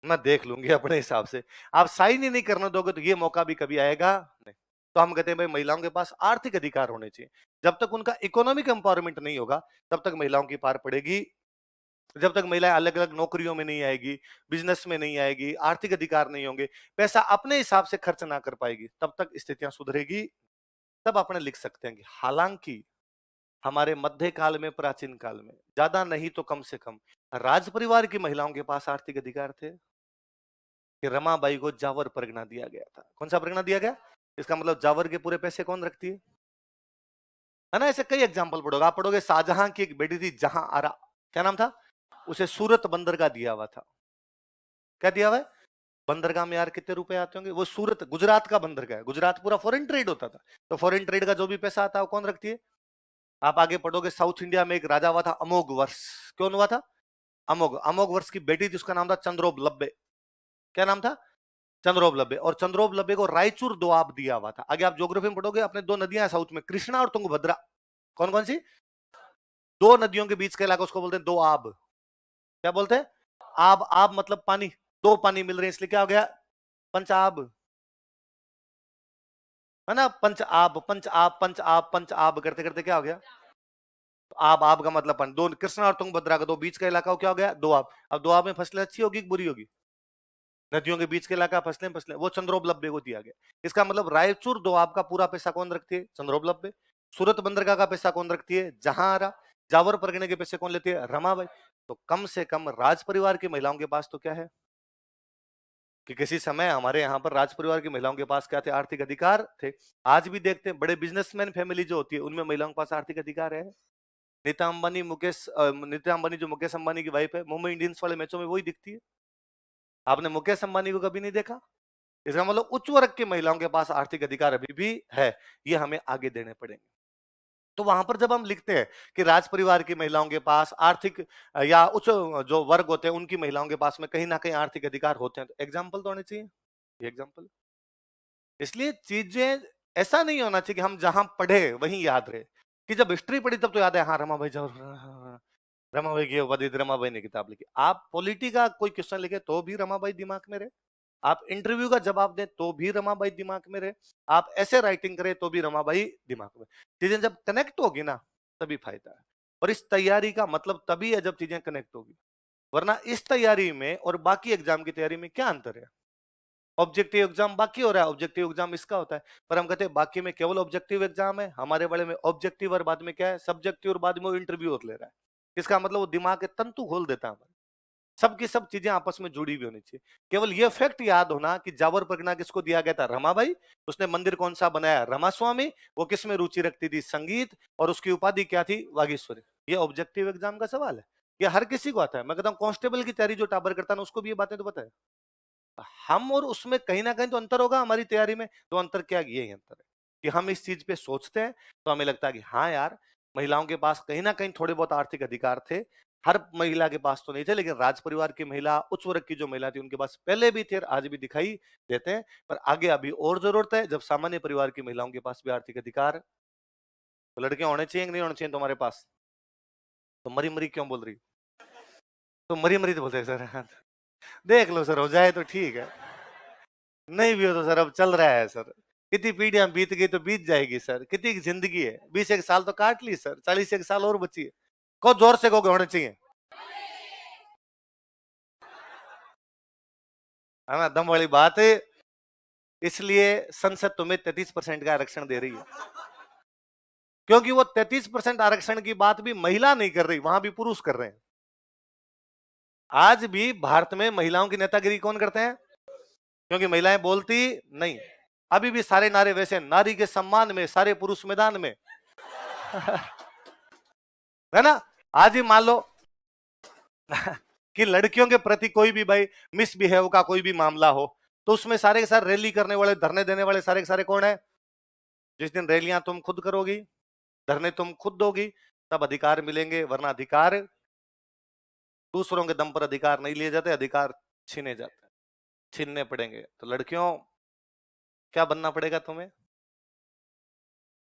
S1: मैं देख लूंगी अपने हिसाब से। आप साइन ही नहीं करने दोगे तो ये मौका भी कभी आएगा नहीं। तो हम कहते हैं भाई महिलाओं के पास आर्थिक अधिकार होने चाहिए। जब तक उनका इकोनॉमिक एम्पावरमेंट नहीं होगा तब तक महिलाओं की पार पड़ेगी। जब तक महिलाएं अलग अलग नौकरियों में नहीं आएगी, बिजनेस में नहीं आएगी, आर्थिक अधिकार नहीं होंगे, पैसा अपने हिसाब से खर्च ना कर पाएगी, तब तक स्थितियां सुधरेगी। तब अपने लिख सकते हैं कि हालांकि हमारे मध्य काल में, प्राचीन काल में, ज्यादा नहीं तो कम से कम राज परिवार की महिलाओं के पास आर्थिक अधिकार थे, कि रमाबाई को जावर परगना दिया गया था। कौन सा परगना दिया गया? इसका मतलब जावर के पूरे पैसे कौन रखती है ना। ऐसे कई एग्जाम्पल पढ़ोगे, आप पढ़ोगे शाहजहां की एक बेटी थी जहां आरा, क्या नाम था? उसे सूरत बंदरगाह दिया हुआ था। क्या दिया हुआ है? बंदरगाह में यार कितने रुपए आते होंगे? वो सूरत गुजरात का बंदरगाह है, गुजरात पूरा फॉरेन ट्रेड होता था, तो फॉरेन ट्रेड का जो भी पैसा आता है वो कौन रखती है? आप आगे पढ़ोगे साउथ इंडिया में एक राजा हुआ था अमोघ वर्ष। कौन हुआ था? अमोघ। अमोघ वर्ष की बेटी थी, उसका नाम था चंद्रोपलब्बे। क्या नाम था? चंद्रोपलब्बे। और चंद्रोपलब्बे को रायचूर दोआब दिया हुआ था। आगे आप ज्योग्राफी में पढ़ोगे, अपने दो नदियां साउथ में, कृष्णा और तुंगभद्रा। कौन कौन सी? दो नदियों के बीच का इलाका, उसको बोलते हैं दो आब। क्या बोलते हैं? आब। आब मतलब पानी, दो पानी मिल रहे हैं, इसलिए क्या हो गया? पंचाब, है ना। पंच आब, पंच आब, पंच आब, पंच आब करते करते क्या हो गया? तो आब, आब का मतलब पानी। दो, कृष्णा और तुंगभद्रा का दो बीच का इलाका, क्या हो गया? दो आब। अब दो आब में फसलें अच्छी होगी कि बुरी होगी? नदियों के बीच के इलाका, फसलें फसलें, वो चंद्रोपलब्बे को दिया गया। इसका मतलब रायचूर दोआब का पूरा पैसा कौन रखती है? चंद्रोपलब्बे। सूरत बंदरगाह का पैसा कौन रखती है? जहांआरा। जावर परगने के पैसे कौन लेती है? रमाबाई। तो कम से कम राज परिवार की महिलाओं के पास तो क्या है, कि किसी समय हमारे यहाँ पर राज परिवार की महिलाओं के पास क्या थे? आर्थिक अधिकार थे। आज भी देखते हैं बड़े बिजनेसमैन फैमिली जो होती है उनमें महिलाओं के पास आर्थिक अधिकार है। नीता अंबानी, नीता अंबानी जो मुकेश अंबानी की वाइफ है, मुंबई इंडियंस वाले मैचों में वही दिखती है। आपने मुकेश अंबानी को कभी नहीं देखा? इसका मतलब उच्च वर्ग की महिलाओं के पास आर्थिक अधिकार अभी भी है, ये हमें आगे देने पड़ेंगे। तो वहां पर जब हम लिखते हैं कि राज परिवार की महिलाओं के पास आर्थिक या उच्च जो वर्ग होते हैं उनकी महिलाओं के पास में कहीं ना कहीं आर्थिक अधिकार होते हैं, तो एग्जाम्पल तो होने चाहिए, ये एग्जाम्पल। इसलिए चीजें ऐसा नहीं होना चाहिए कि हम जहां पढ़े वहीं याद रहे, कि जब हिस्ट्री पढ़ी तब तो याद है, हाँ रमाबाई जाओ, रमाबाई की उपाधि रमाबाई ने किताब लिखी। आप पॉलिटी का कोई क्वेश्चन लिखे तो भी रमाबाई दिमाग में रहे, आप इंटरव्यू का जवाब दें तो भी रमाबाई दिमाग में रहे, आप ऐसे राइटिंग करें तो भी रमाबाई दिमाग में। चीजें जब कनेक्ट होगी ना तभी फायदा है, और इस तैयारी का मतलब तभी है जब चीजें कनेक्ट होगी, वरना इस तैयारी में और बाकी एग्जाम की तैयारी में क्या अंतर है? ऑब्जेक्टिव एग्जाम बाकी हो रहा है, ऑब्जेक्टिव एग्जाम इसका होता है, पर हम कहते हैं बाकी में केवल ऑब्जेक्टिव एग्जाम है, हमारे वाले में ऑब्जेक्टिव और बाद में क्या है, सब्जेक्टिव, और बाद में वो इंटरव्यू और ले रहा है। इसका मतलब वो दिमाग के तंतु खोल देता है हमारे, सबकी सब चीजें आपस में जुड़ी हुई होनी चाहिए। केवल ये फैक्ट याद होना कि जावर परगना किसको दिया गया था, रमाबाई, उसने मंदिर कौन सा बनाया, रमास्वामी, वो किस में रुचि रखती थी, संगीत, और उसकी उपाधि क्या थी, वागीश्वरी। ये ऑब्जेक्टिव एग्जाम का सवाल है, ये हर किसी को आता है। मैं कहता हूँ कांस्टेबल की तैयारी जो टाबर करता है ना उसको भी ये बातें तो पता है। हम और उसमें कहीं ना कहीं तो अंतर होगा हमारी तैयारी में, तो अंतर क्या, यही अंतर है कि हम इस चीज पे सोचते हैं तो हमें लगता है कि हाँ यार, महिलाओं के पास कहीं ना कहीं थोड़े बहुत आर्थिक अधिकार थे, हर महिला के पास तो नहीं थे, लेकिन राज परिवार की महिला, उच्च वर्ग की जो महिला थी उनके पास पहले भी थे और आज भी दिखाई देते हैं, पर आगे अभी और जरूरत है जब सामान्य परिवार की महिलाओं के पास भी आर्थिक अधिकार। तो लड़कियां होने चाहिए कि नहीं होने चाहिए तुम्हारे पास? तो मरी मरी क्यों बोल रही? तो मरी मरी तो बोलते हैं सर। देख लो सर, हो जाए तो ठीक है, नहीं भी हो तो सर अब चल रहा है सर, कितनी पीढ़ियां बीत गई तो बीत जाएगी सर, कितनी जिंदगी है, 20 साल तो काट ली सर, 40 साल और बची है। को जोर से कहोगे होने चाहिए, है ना, दम वाली बात है। इसलिए संसद तुम्हें 33% का आरक्षण दे रही है, क्योंकि वो 33% आरक्षण की बात भी महिला नहीं कर रही, वहां भी पुरुष कर रहे हैं। आज भी भारत में महिलाओं की नेतागिरी कौन करते हैं? क्योंकि महिलाएं बोलती नहीं। अभी भी सारे नारे वैसे, नारी के सम्मान में सारे पुरुष मैदान में। है ना? आज ही मान लो कि लड़कियों के प्रति कोई भी भाई मिसबिहेव का कोई भी मामला हो, तो उसमें सारे के सारे रैली करने वाले, धरने देने वाले सारे के सारे कौन है? जिस दिन रैलियां तुम खुद करोगी, धरने तुम खुद दोगी, तब अधिकार मिलेंगे, वरना अधिकार, दूसरों के दम पर अधिकार नहीं लिए जाते, अधिकार छीने जाते, छीनने पड़ेंगे। तो लड़कियों, क्या बनना पड़ेगा तुम्हें?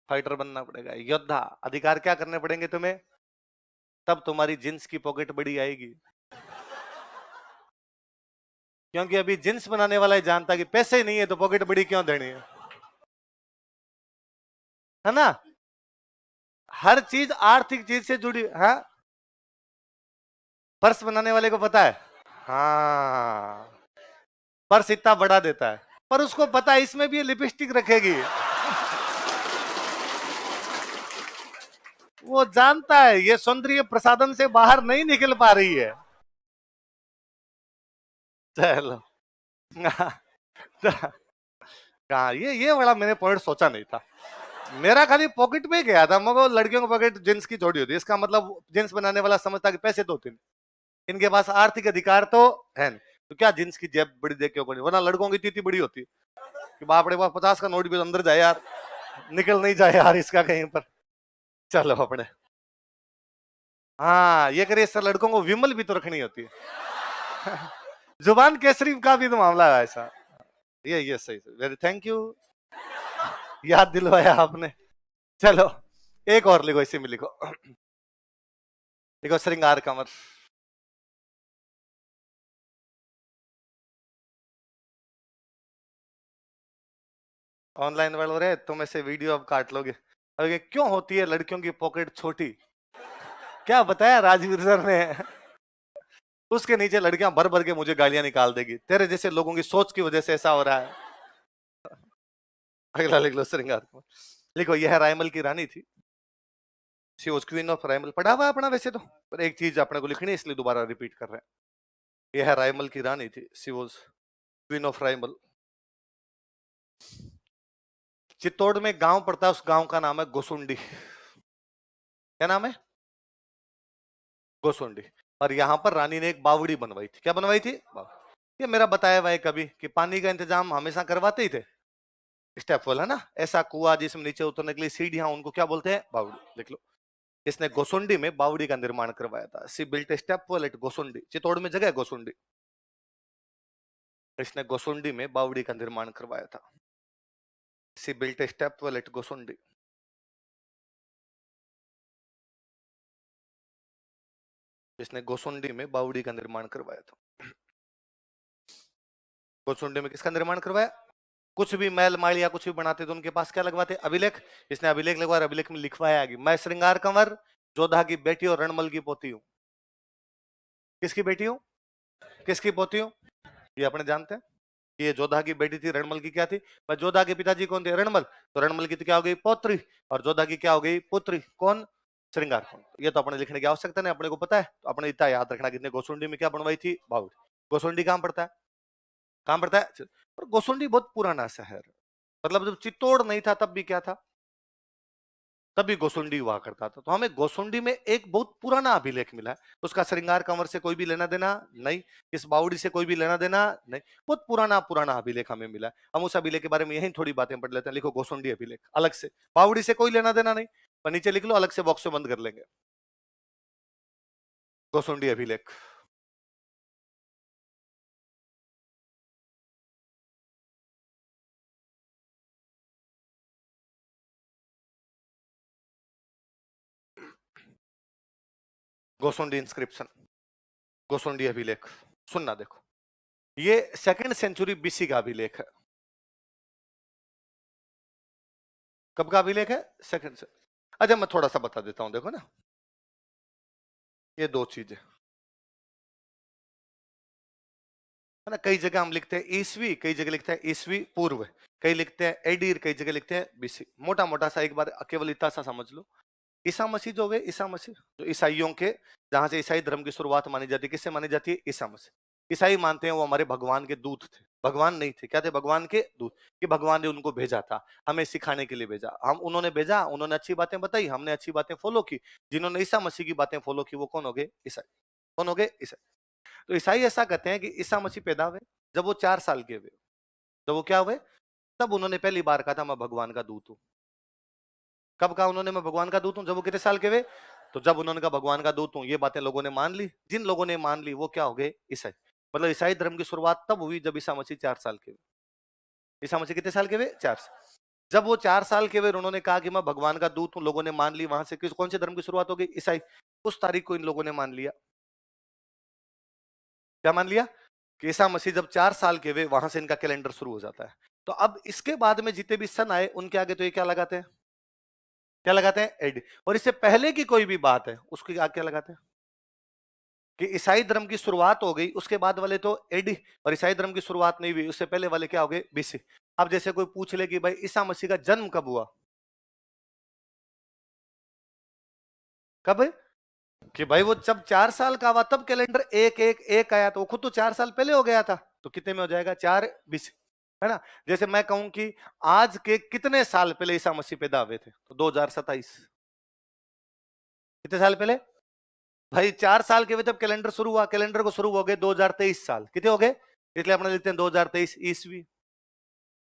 S1: फाइटर बनना पड़ेगा, योद्धा। अधिकार क्या करने पड़ेंगे तुम्हें? तब तुम्हारी जींस की पॉकेट बड़ी आएगी, क्योंकि अभी जींस बनाने वाला ही जानता कि पैसे नहीं है तो पॉकेट बड़ी क्यों देनी है ना? हर चीज आर्थिक चीज से जुड़ी है। पर्स बनाने वाले को पता है, हाँ, पर्स इतना बड़ा देता है, पर उसको पता है इसमें भी ये लिपस्टिक रखेगी। वो जानता है ये सौंदर्य प्रसाधन से बाहर नहीं निकल पा रही है। चलो। कहा ये बड़ा मैंने पॉइंट सोचा नहीं था, मेरा खाली पॉकेट में गया था, मगर लड़कियों को पॉकेट जींस की छोड़ी होती है, इसका मतलब जींस बनाने वाला समझता कि पैसे तो होते नहीं, इनके पास आर्थिक अधिकार तो है नहीं, तो क्या जींस की जेब बड़ी देख के नहीं, वरना लड़कों की तीती बड़ी होती कि बाप रे बाप 50 का नोट भी अंदर जाए यार, निकल नहीं जाए यार इसका कहीं पर। चलो अपने, हाँ ये करिए सर, लड़कों को विमल भी तो रखनी होती है। जुबान केसरी का भी तो मामला है ऐसा। ये सही, वेरी थैंक यू, याद दिलवाया आपने। चलो एक और लिखो, इसी में लिखो, लिखो श्रृंगार कमर। ऑनलाइन वाले रहे तुम ऐसे वीडियो अब काट लोगे, अरे क्यों होती है लड़कियों की पॉकेट छोटी? क्या बताया राजवीर सर ने? उसके नीचे लड़कियां भर भर के मुझे गालियां निकाल देगी, तेरे जैसे लोगों की सोच की वजह से ऐसा हो रहा है। अगला लिख लो श्रृंगार कमर। लिखो यह रायमल की रानी थी, she was queen of Raimal. पढ़ा हुआ अपना वैसे तो, पर एक चीज अपने को लिखनी है इसलिए दोबारा रिपीट कर रहे हैं। यह रायमल की रानी थी, she was queen of Raimal. Chittor में गांव पड़ता है, उस गांव का नाम है गोसुंडी। क्या नाम है? गोसुंडी। और यहां पर रानी ने एक बावड़ी बनवाई थी। क्या बनवाई थी? ये मेरा बताया हुआ है कभी कि पानी का इंतजाम हमेशा करवाते ही थे, स्टेप वेल है ना, ऐसा कुआं जिसमें नीचे उतरने के लिए सीढ़ियां, उनको क्या बोलते हैं? बावड़ी। देख लो, इसने गोसुंडी में बावड़ी का निर्माण करवाया था। She built step well at Ghosundi. Chittor में जगह है गोसुंडी, इसने गोसुंडी में बावड़ी का निर्माण करवाया था। She built step well at गोसुंडी। इसने गोसुंडी में बावड़ी का निर्माण करवाया था। गोसुंडी में किसका निर्माण करवाया? कुछ भी महल माड़िया कुछ भी बनाते तो उनके पास क्या लगवाते? अभिलेख। इसने अभिलेख लगवाया, अभिलेख में लिखवाया कि मैं श्रृंगार कंवर जोधा की बेटी और रणमल की पोती हूं। किसकी बेटी हूं? किसकी पोती हूं? ये अपने जानते हैं। ये जोधा की बेटी थी, रणमल की क्या थी? पर जोधा के पिताजी कौन थे? रणमल। तो रणमल की तो क्या हो गई? पौत्री। और जोधा की क्या हो गई? पुत्री। कौन? श्रृंगार कंवर। ये तो अपने लिखने की आवश्यकता नहीं, अपने को पता है। तो अपने इतना याद रखना कितने गोसुंडी में क्या बनवाई थी? बावड़ी। गोसुंडी कहां पड़ता है? कहां पड़ता है? और गोसुंडी बहुत पुराना शहर, मतलब जब चित्तौड़ नहीं था तब भी क्या था? तभी गोसुंडी हुआ करता था। तो हमें गोसुंडी में एक बहुत पुराना अभिलेख मिला है। उसका श्रृंगार कंवर से कोई भी लेना देना नहीं, इस बावड़ी से कोई भी लेना देना नहीं। बहुत पुराना पुराना अभिलेख हमें मिला है। हम उस अभिलेख के बारे में यही थोड़ी बातें पढ़ लेते हैं। लिखो गोसुंडी अभिलेख अलग से, बावड़ी से कोई लेना देना नहीं, पर नीचे लिख लो अलग से, बॉक्स में बंद कर लेंगे। गोसुंडी अभिलेख। गोसुंडी इंस्क्रिप्शन, गोसुंडी अभिलेख। सुनना, देखो ये सेकंड सेंचुरी बीसी का अभिलेख है। कब का अभिलेख है? सेकंड से। अच्छा मैं थोड़ा सा बता देता हूं, देखो ना, ये दो चीजें है ना। कई जगह हम लिखते हैं ईसवी, कई जगह लिखते हैं ईसवी पूर्व, कई लिखते हैं एडीर, कई जगह लिखते हैं बीसी। मोटा मोटा सा एक बार केवल इतना सा समझ लो। ईसा मसीह जो गए, ईसा मसीह जो ईसाइयों के, जहां से ईसाई धर्म की शुरुआत मानी जाती है, किससे मानी जाती है? ईसा मसीह। ईसाई मानते हैं वो हमारे भगवान के दूत थे। भगवान नहीं थे, क्या थे? भगवान के दूत। कि भगवान ने उनको भेजा था, हमें सिखाने के लिए भेजा। हम उन्होंने भेजा, उन्होंने अच्छी बातें बताई, हमने अच्छी बातें फॉलो की। जिन्होंने ईसा मसीह की बातें फॉलो की वो कौन हो गए? ईसाई। कौन हो गए? ईसाई। तो ईसाई ऐसा कहते हैं कि ईसा मसीह पैदा हुए जब वो 4 साल के हुए। जब वो क्या हुए? तब उन्होंने पहली बार कहा था मैं भगवान का दूत हूं। कब कहा उन्होंने मैं भगवान का दूत हूं? जब वो कितने साल के हुए? तो जब उन्होंने कहा भगवान का दूत हूं, ये बातें लोगों ने मान ली। जिन लोगों ने मान ली वो क्या हो गए? ईसाई। मतलब ईसाई धर्म की शुरुआत तब हुई जब ईसा मसीह 4 साल के हुए। ईसा मसीह कितने साल के हुए? 4 साल। जब वो 4 साल के हुए उन्होंने कहा कि मैं भगवान का दूत हूं, लोगों ने मान ली। वहां से किस कौन से धर्म की शुरुआत हो गई? ईसाई। उस तारीख को इन लोगों ने मान लिया। क्या मान लिया? कि ईसा मसीह जब 4 साल के हुए, वहां से इनका कैलेंडर शुरू हो जाता है। तो अब इसके बाद में जितने भी सन आए उनके आगे तो ये क्या लगाते हैं? क्या लगाते हैं? एडी। और इससे पहले की कोई भी बात है उसके आगे क्या लगाते हैं? कि ईसाई धर्म की शुरुआत हो गई, उसके बाद वाले तो एडी। और ईसाई धर्म की शुरुआत नहीं हुई, उससे पहले वाले क्या हो गए? बीसी। अब जैसे कोई पूछ ले कि भाई ईसा मसीह का जन्म कब हुआ? कब? कि भाई वो जब 4 साल का हुआ तब कैलेंडर एक एक एक आया, तो वो खुद तो 4 साल पहले हो गया था। तो कितने में हो जाएगा? 4 बीसी, है ना। जैसे मैं कहूं कि आज के कितने साल पहले ईसा मसीह पैदा हुए थे, तो 2027। कितने साल पहले? भाई 4 साल के हुए तब कैलेंडर शुरू हुआ। कैलेंडर को शुरू हो गए 2023 साल। कितने हो गए? इसलिए अपने लिखते हैं 2023 ईस्वी।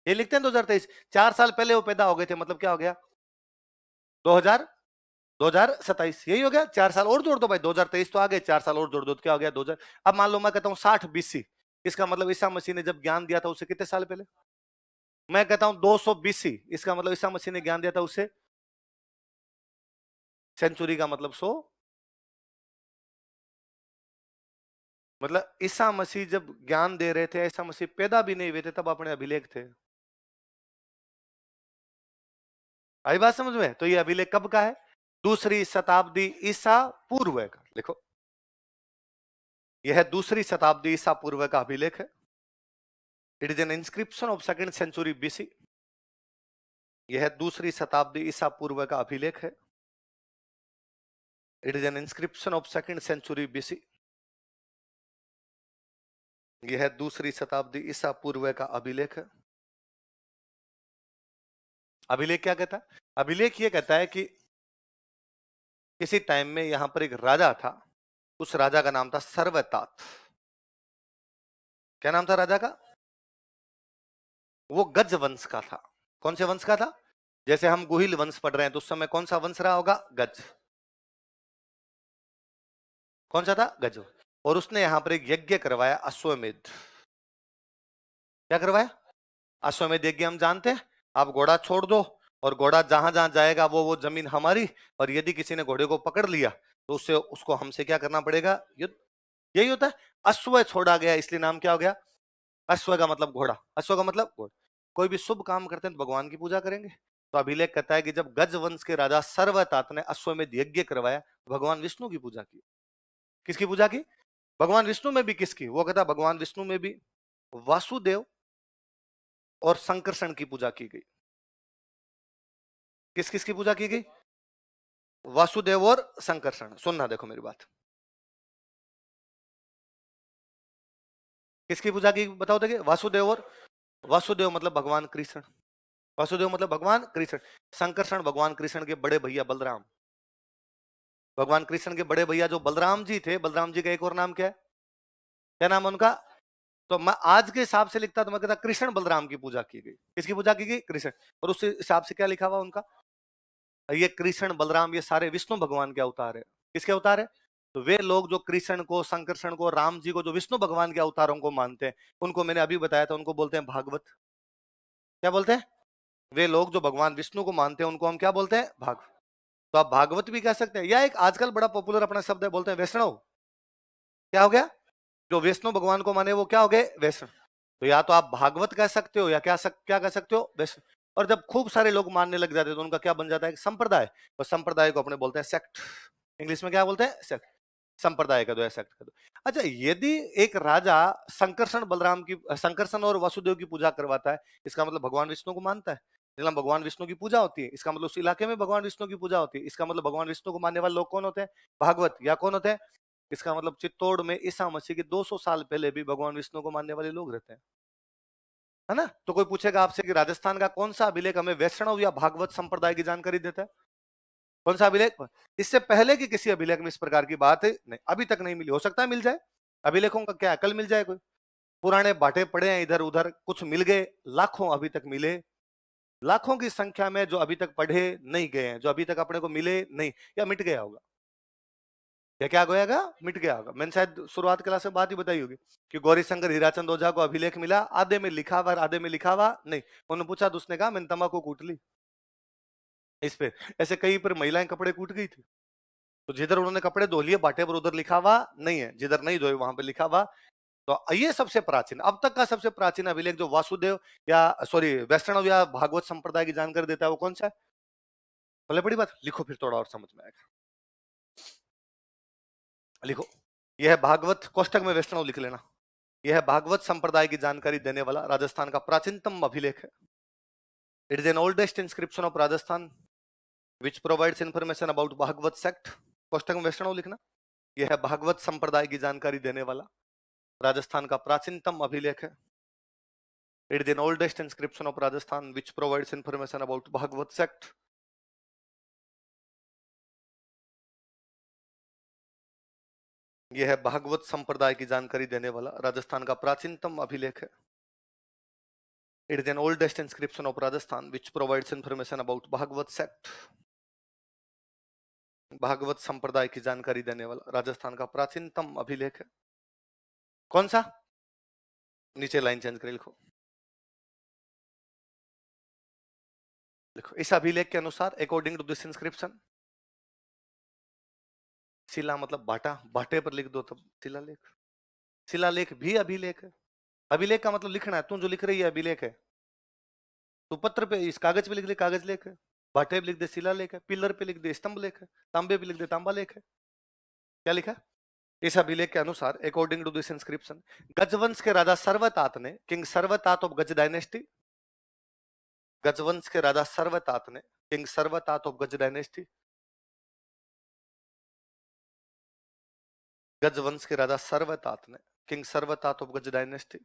S1: ये लिखते हैं 2023। 4 साल पहले वो पैदा हो गए थे, मतलब क्या हो गया? 2000 2027। यही हो गया। 4 साल और जोड़ दो भाई, 2023 तो आ गए, 4 साल और जोड़ दो तो क्या हो गया? 2000। अब मान लो मैं कहता हूं 60 बीसी, इसका मतलब ईसा मसीह ने जब ज्ञान दिया था उससे कितने साल पहले? मैं कहता हूं 200 बीसी, इसका मतलब ईसा मसीह ने ज्ञान दिया था उससे, सेंचुरी का मतलब 100। मतलब ईसा मसीह जब ज्ञान दे रहे थे, ईसा मसीह पैदा भी नहीं हुए थे, तब अपने अभिलेख थे। आई बात समझ में? तो ये अभिलेख कब का है? दूसरी शताब्दी ईसा पूर्व का। लिखो, यह दूसरी शताब्दी ईसा पूर्व का अभिलेख है। It is an inscription of second century BC. यह दूसरी शताब्दी ईसा पूर्व का अभिलेख है। It is an inscription of second century BC. यह दूसरी शताब्दी ईसा पूर्व का अभिलेख है। अभिलेख क्या कहता है? अभिलेख यह कहता है कि किसी टाइम में यहां पर एक राजा था, उस राजा का नाम था सर्वतात। क्या नाम था राजा का? वो गज वंश का था। कौन से वंश का था? जैसे हम गुहिल वंश पढ़ रहे हैं तो उस समय कौन सा वंश रहा होगा? गज। कौन सा था? गज। और उसने यहां पर एक यज्ञ करवाया, अश्वमेध। क्या करवाया? अश्वमेध यज्ञ हम जानते हैं। आप घोड़ा छोड़ दो और घोड़ा जहां जहां जाएगा वो जमीन हमारी, और यदि किसी ने घोड़े को पकड़ लिया तो उससे उसको हमसे क्या करना पड़ेगा? युद्ध। यही होता है। अश्व छोड़ा गया इसलिए नाम क्या हो गया? अश्व का मतलब घोड़ा, अश्व का मतलब घोड़ा। कोई भी शुभ काम करते हैं तो भगवान की पूजा करेंगे। तो अभिलेख कहता है कि जब गज वंश के राजा सर्वतात ने अश्वमेध यज्ञ करवाया, भगवान विष्णु की पूजा की। किसकी पूजा की? भगवान विष्णु में भी किसकी? वो कहता भगवान विष्णु में भी वासुदेव और संकर्षण की पूजा की गई। किस किस की पूजा की गई? वासुदेव और संकर्षण। सुनना, देखो मेरी बात। किसकी पूजा की बताओ? देखिए, वासुदेव और, वासुदेव मतलब भगवान कृष्ण, वासुदेव मतलब भगवान कृष्ण। संकर्षण भगवान कृष्ण के बड़े भैया बलराम। भगवान कृष्ण के बड़े भैया जो बलराम जी थे, बलराम जी का एक और नाम क्या है? क्या नाम है उनका? तो मैं आज के हिसाब से लिखता तो मैं कहता कृष्ण बलराम की पूजा की गई। किसकी पूजा की गई? कृष्ण। और उस हिसाब से क्या लिखा हुआ उनका? ये कृष्ण बलराम ये सारे विष्णु भगवान के अवतार है। किसके अवतार है? तो वे लोग जो कृष्ण को, संकर्षण को, राम जी को, जो विष्णु भगवान के अवतारों को मानते हैं, उनको मैंने अभी बताया था, उनको बोलते हैं भागवत। क्या बोलते हैं? वे लोग जो भगवान विष्णु को मानते हैं उनको हम क्या बोलते हैं? भागवत। तो आप भागवत भी कह सकते हैं, या एक आजकल बड़ा पॉपुलर अपना शब्द है, बोलते हैं वैष्णव। क्या हो गया? जो विष्णु भगवान को माने वो क्या हो गए? वैष्णव। तो या तो आप भागवत कह सकते हो, या क्या कह सकते हो? वैष्णव। और जब खूब सारे लोग मानने लग जाते हैं तो उनका क्या बन जाता है? संप्रदाय। और संप्रदाय को अपने बोलते हैं सेक्ट। इंग्लिश में क्या बोलते हैं? सेक्ट। संप्रदाय का दो, सेक्ट का दो। अच्छा, यदि एक राजा संकर्षण बलराम की, संकर्षण और वासुदेव की पूजा करवाता है, इसका मतलब भगवान विष्णु को मानता है। मतलब भगवान विष्णु की पूजा होती है, इसका मतलब उस इलाके में भगवान विष्णु की पूजा होती है। इसका मतलब भगवान विष्णु को मानने वाले लोग कौन होते हैं? भागवत। या कौन होते हैं? इसका मतलब चित्तौड़ में ईसा मसीह के 200 साल पहले भी भगवान विष्णु को मानने वाले लोग रहते हैं, है ना? तो कोई पूछेगा आपसे कि राजस्थान का कौन सा अभिलेख हमें वैष्णव या भागवत संप्रदाय की जानकारी देता है? कौन सा अभिलेख? इससे पहले की किसी अभिलेख में इस प्रकार की बात नहीं, अभी तक नहीं मिली। हो सकता है मिल जाए। अभिलेखों का क्या है, कल मिल जाए। कोई पुराने बांटे पड़े हैं इधर उधर, कुछ मिल गए, लाखों अभी तक मिले, लाखों की संख्या में जो अभी तक पढ़े नहीं गए हैं, जो अभी तक अपने को मिले नहीं, या मिट गया होगा। या क्या गोएगा? मिट गया होगा। मैंने शायद शुरुआत क्लास में बात ही बताई होगी कि गौरी शंकर हीराचंद ओझा को अभिलेख मिला, आधे में लिखा हुआ, आधे में लिखा हुआ नहीं। उन्होंने पूछा तो उसने कहा मैंने तंबाकू कूट ली इस पे। ऐसे कई पर महिलाएं कपड़े कूट गई थी, तो जिधर उन्होंने कपड़े धो लिए बाटे पर, उधर लिखा हुआ नहीं है, जिधर नहीं धोए वहां पे लिखा हुआ। तो ये सबसे प्राचीन, अब तक का सबसे प्राचीन अभिलेख जो वासुदेव या सॉरी वैष्णव या भागवत संप्रदाय की जानकारी देता है वो कौन सा है? भले बड़ी बात, लिखो फिर थोड़ा और समझ में आएगा। लिखो, यह है भागवत, कोष्टक में वैष्णव लिख लेना। यह है भागवत संप्रदाय की जानकारी देने वाला राजस्थान का प्राचीनतम अभिलेख है। It is an oldest inscription of Rajasthan which provides information about Bhagavat sect. कोष्टक में वैष्णव लिखना। यह है भागवत संप्रदाय की जानकारी देने वाला राजस्थान का प्राचीनतम अभिलेख है। It is an oldest inscription of Rajasthan which provides information about Bhagavat sect. यह है भागवत संप्रदाय की जानकारी देने वाला राजस्थान का प्राचीनतम अभिलेख है। It is an oldest inscription of Rajasthan which provides information about Bhagavat sect. Bhagwat संप्रदाय की जानकारी देने वाला राजस्थान का प्राचीनतम अभिलेख है। कौन सा? नीचे लाइन चेंज कर लिखो। लिखो, इस अभिलेख के अनुसार अकॉर्डिंग टू दिस इंस्क्रिप्शन, शिला मतलब बाटा, बाटे पर लिख दो तब शिलालेख। शिलालेख भी अभिलेख है। अभिलेख का मतलब लिखना है, तू जो लिख रही है अभिलेख है। तू पत्र पे, इस कागज पे लिख ले कागज लेख है, बाटे पे लिख दे शिलालेख है, पिलर पे लिख दे स्तंभ लेख है, तांबे पे लिख दे तांबा लेख है। क्या लिखा? इस अभिलेख के अनुसार अकॉर्डिंग टू दिस इंस्क्रिप्शन, गजवंश के राजा सर्वतात ने, किंग सर्वतात ऑफ गज डायनेस्टी, गजवंश के राजा सर्वतात ने, किंग सर्वतात ऑफ गज डायनेस्टी, गजवंश के राजा सर्वतात ने, किंग सर्वतात ऑफ गज डायनेस्टी,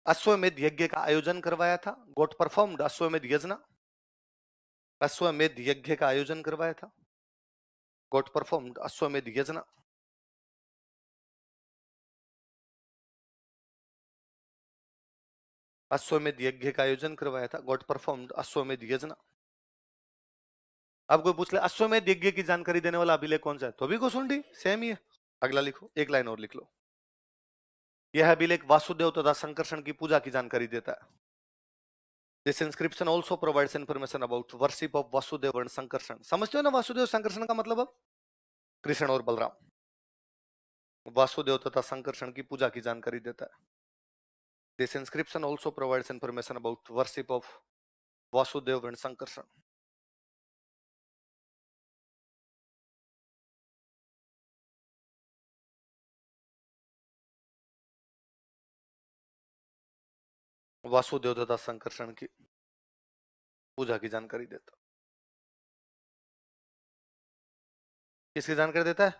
S1: अश्वमेध यज्ञ का आयोजन करवाया था। गॉट परफॉर्म्ड अश्वमेध यज्ञ, अश्वमेध यज्ञ का आयोजन करवाया था। गॉट परफॉर्म्ड अश्वमेध यज्ञ। अश्वमेध यज्ञ का आयोजन करवाया था, गॉट परफॉर्म्ड अश्वमेध यज्ञ। अब कोई पूछ ले अश्वमेध यज्ञ की जानकारी देने वाला अभिलेख कौन सा है, तो भी गोसुंडी सेम ही है। अगला लिखो, एक लाइन और लिख लो। यह अभिलेख वासुदेव तथा संकर्षण की पूजा की जानकारी देता है। This inscription also provides information about worship of Vasudeva and Sankarshana. समझते हो ना वासुदेव संकर्षण का मतलब? अब कृष्ण और बलराम, वासुदेव तथा संकर्षण की पूजा की जानकारी देता है। This inscription also provides information about worship of Vasudeva and Sankarshana. Vasudeva तथा संकर्षण की पूजा की जानकारी देता। किसकी जानकारी देता है?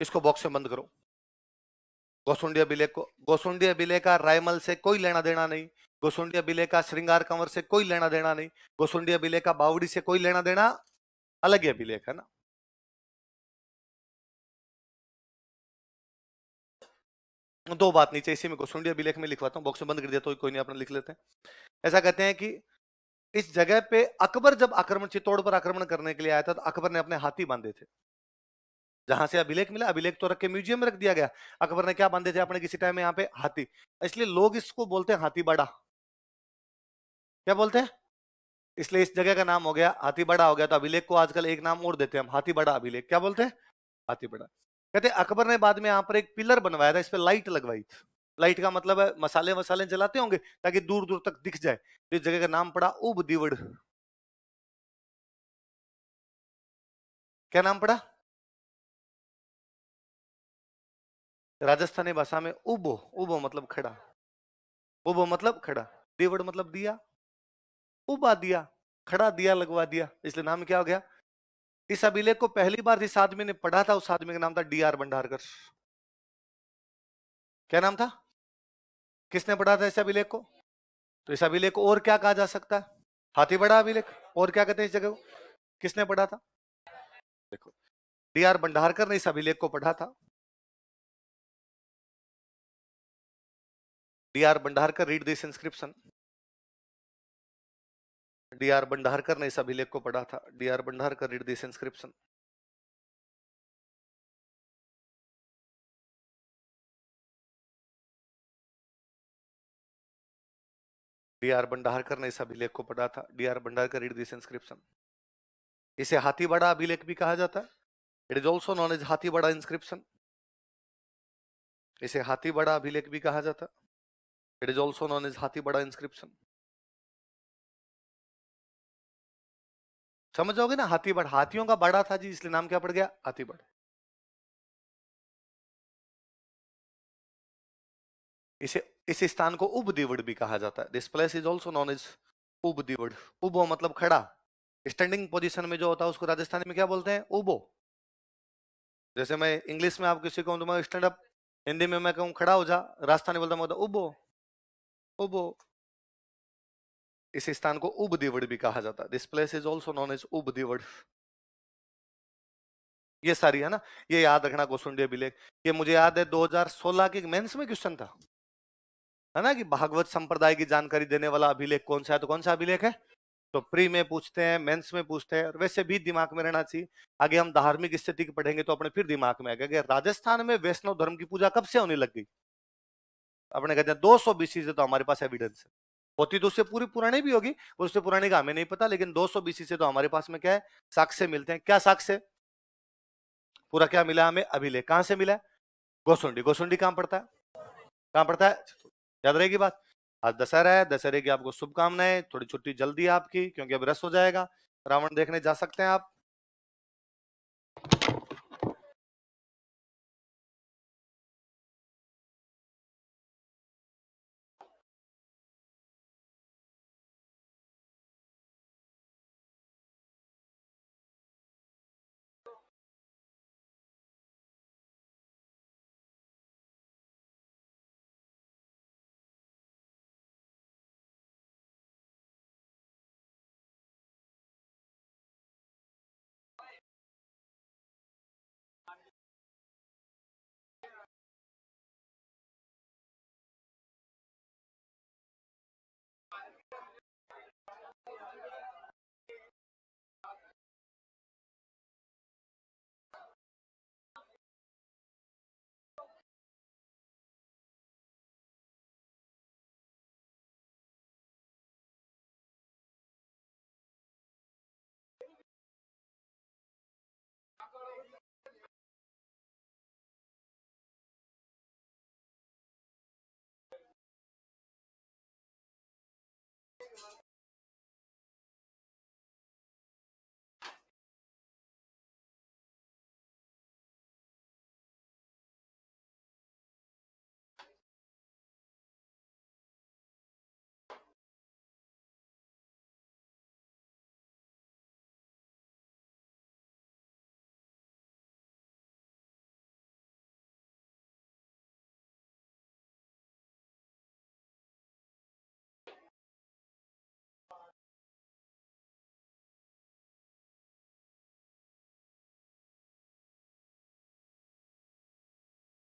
S1: इसको बॉक्स में बंद करो। गोसुंडी अभिलेख को, गोसुंडी अभिलेख का रायमल से कोई लेना देना नहीं, गोसुंडी अभिलेख का श्रृंगार कंवर से कोई लेना देना नहीं, गोसुंडी अभिलेख का बावड़ी से कोई लेना देना, अलग ही अभिलेख है ना। दो बात नीचे इसी में गोसुंडी अभिलेख में लिखवाता हूं, बॉक्स में बंद कर दिया तो कोई नहीं, अपना लिख लेते हैं। ऐसा कहते हैं कि इस जगह पे अकबर जब आक्रमण, चित्तौड़ पर आक्रमण करने के लिए आया था, तो अकबर ने अपने हाथी बांधे थे। जहां से अभिलेख मिला, अभिलेख तो रख के म्यूजियम में रख दिया गया, अकबर ने क्या बांधे थे अपने किसी टाइम में यहाँ पे? हाथी। इसलिए लोग इसको बोलते हैं हाथी बड़ा। क्या बोलते हैं? इसलिए इस जगह का नाम हो गया हाथी बड़ा हो गया। तो अभिलेख को आजकल एक नाम और देते हैं हम, हाथी बड़ा अभिलेख। क्या बोलते हैं? हाथी बड़ा। कहते हैं अकबर ने बाद में यहाँ पर एक पिलर बनवाया था, इस पे लाइट लगवाई थी। लाइट का मतलब है मसाले वसाले जलाते होंगे ताकि दूर दूर तक दिख जाए। तो इस जगह का नाम पड़ा उब दीवड़। क्या नाम पड़ा? राजस्थानी भाषा में उबो, उबो मतलब खड़ा, उबो मतलब खड़ा, दीवड़ मतलब दिया, उबा दिया, खड़ा दिया लगवा दिया, इसलिए नाम क्या हो गया। इस अभिलेख को पहली बार जिस आदमी ने पढ़ा था, उस आदमी का नाम था D.R. भंडारकर। क्या नाम था? किसने पढ़ा था इस अभिलेख को? तो इस अभिलेख को और क्या कहा जा सकता है? हाथी बड़ा अभिलेख। और क्या कहते हैं इस जगह को? किसने पढ़ा था? देखो, D.R. भंडारकर ने इस अभिलेख को पढ़ा था। D.R. Bhandarkar read this inscription. D.R. Bhandarkar ने इस अभिलेख को पढ़ा था। D.R. Bhandarkar read this inscription. D.R. Bhandarkar ने इस अभिलेख को पढ़ा था। D.R. Bhandarkar read this inscription. इसे हाथी बड़ा अभिलेख भी कहा जाता है। It is also known as Hathi Bada inscription. इसे हाथी बड़ा अभिलेख भी कहा जाता है। It is also known as Hathi Bada inscription. समझ जाओगे ना, हाथी बड़ा, हाथियों का बड़ा था जी, इसलिए नाम क्या पड़ गया? हाथी बड़ा। इसे इस स्थान को उब दीवड़ भी कहा जाता है। This place is also known as Ub Diwad. उबो मतलब खड़ा, स्टैंडिंग पोजीशन में जो होता है उसको राजस्थानी में क्या बोलते हैं? उबो। जैसे मैं इंग्लिश में आप किसी को कहूं तो मैं स्टैंड अप, हिंदी में मैं कहूं खड़ा हो जा, राजस्थानी बोलता मैं उबो, उबो। इस स्थान को उब दीवड़ भी कहा जाता है। This place is also known as Ub Diwad. ये सारी है ना, ये याद रखना गोसुंडी अभिलेख। ये मुझे याद है 2016 के मेंस में क्वेश्चन था, है ना, कि भागवत संप्रदाय की जानकारी देने वाला अभिलेख कौन सा है? तो कौन सा अभिलेख है? तो प्री में पूछते हैं, मेंस में पूछते हैं, और वैसे भी दिमाग में रहना चाहिए। आगे हम धार्मिक स्थिति की पढ़ेंगे तो अपने फिर दिमाग में आएगा कि राजस्थान में वैष्णव धर्म की पूजा कब से होने लग गई। अपने कहते हैं 200 BC से तो हमारे पास एविडेंस है। होती तो उससे पूरी पुरानी भी होगी, उससे पुरानी का हमें नहीं पता, लेकिन 200 BC से तो हमारे पास में क्या है? साक्ष्य मिलते हैं। क्या साक्ष्य? पूरा क्या मिला हमें? अभिलेख। कहां से मिला? गोसुंडी। गोसुंडी कहां पड़ता है? कहां पड़ता है? याद रहेगी बात। आज दशहरा है, दशहरे की आपको शुभकामनाएं। थोड़ी छुट्टी जल्दी है आपकी, क्योंकि अब रस हो जाएगा। रावण देखने जा सकते हैं आप।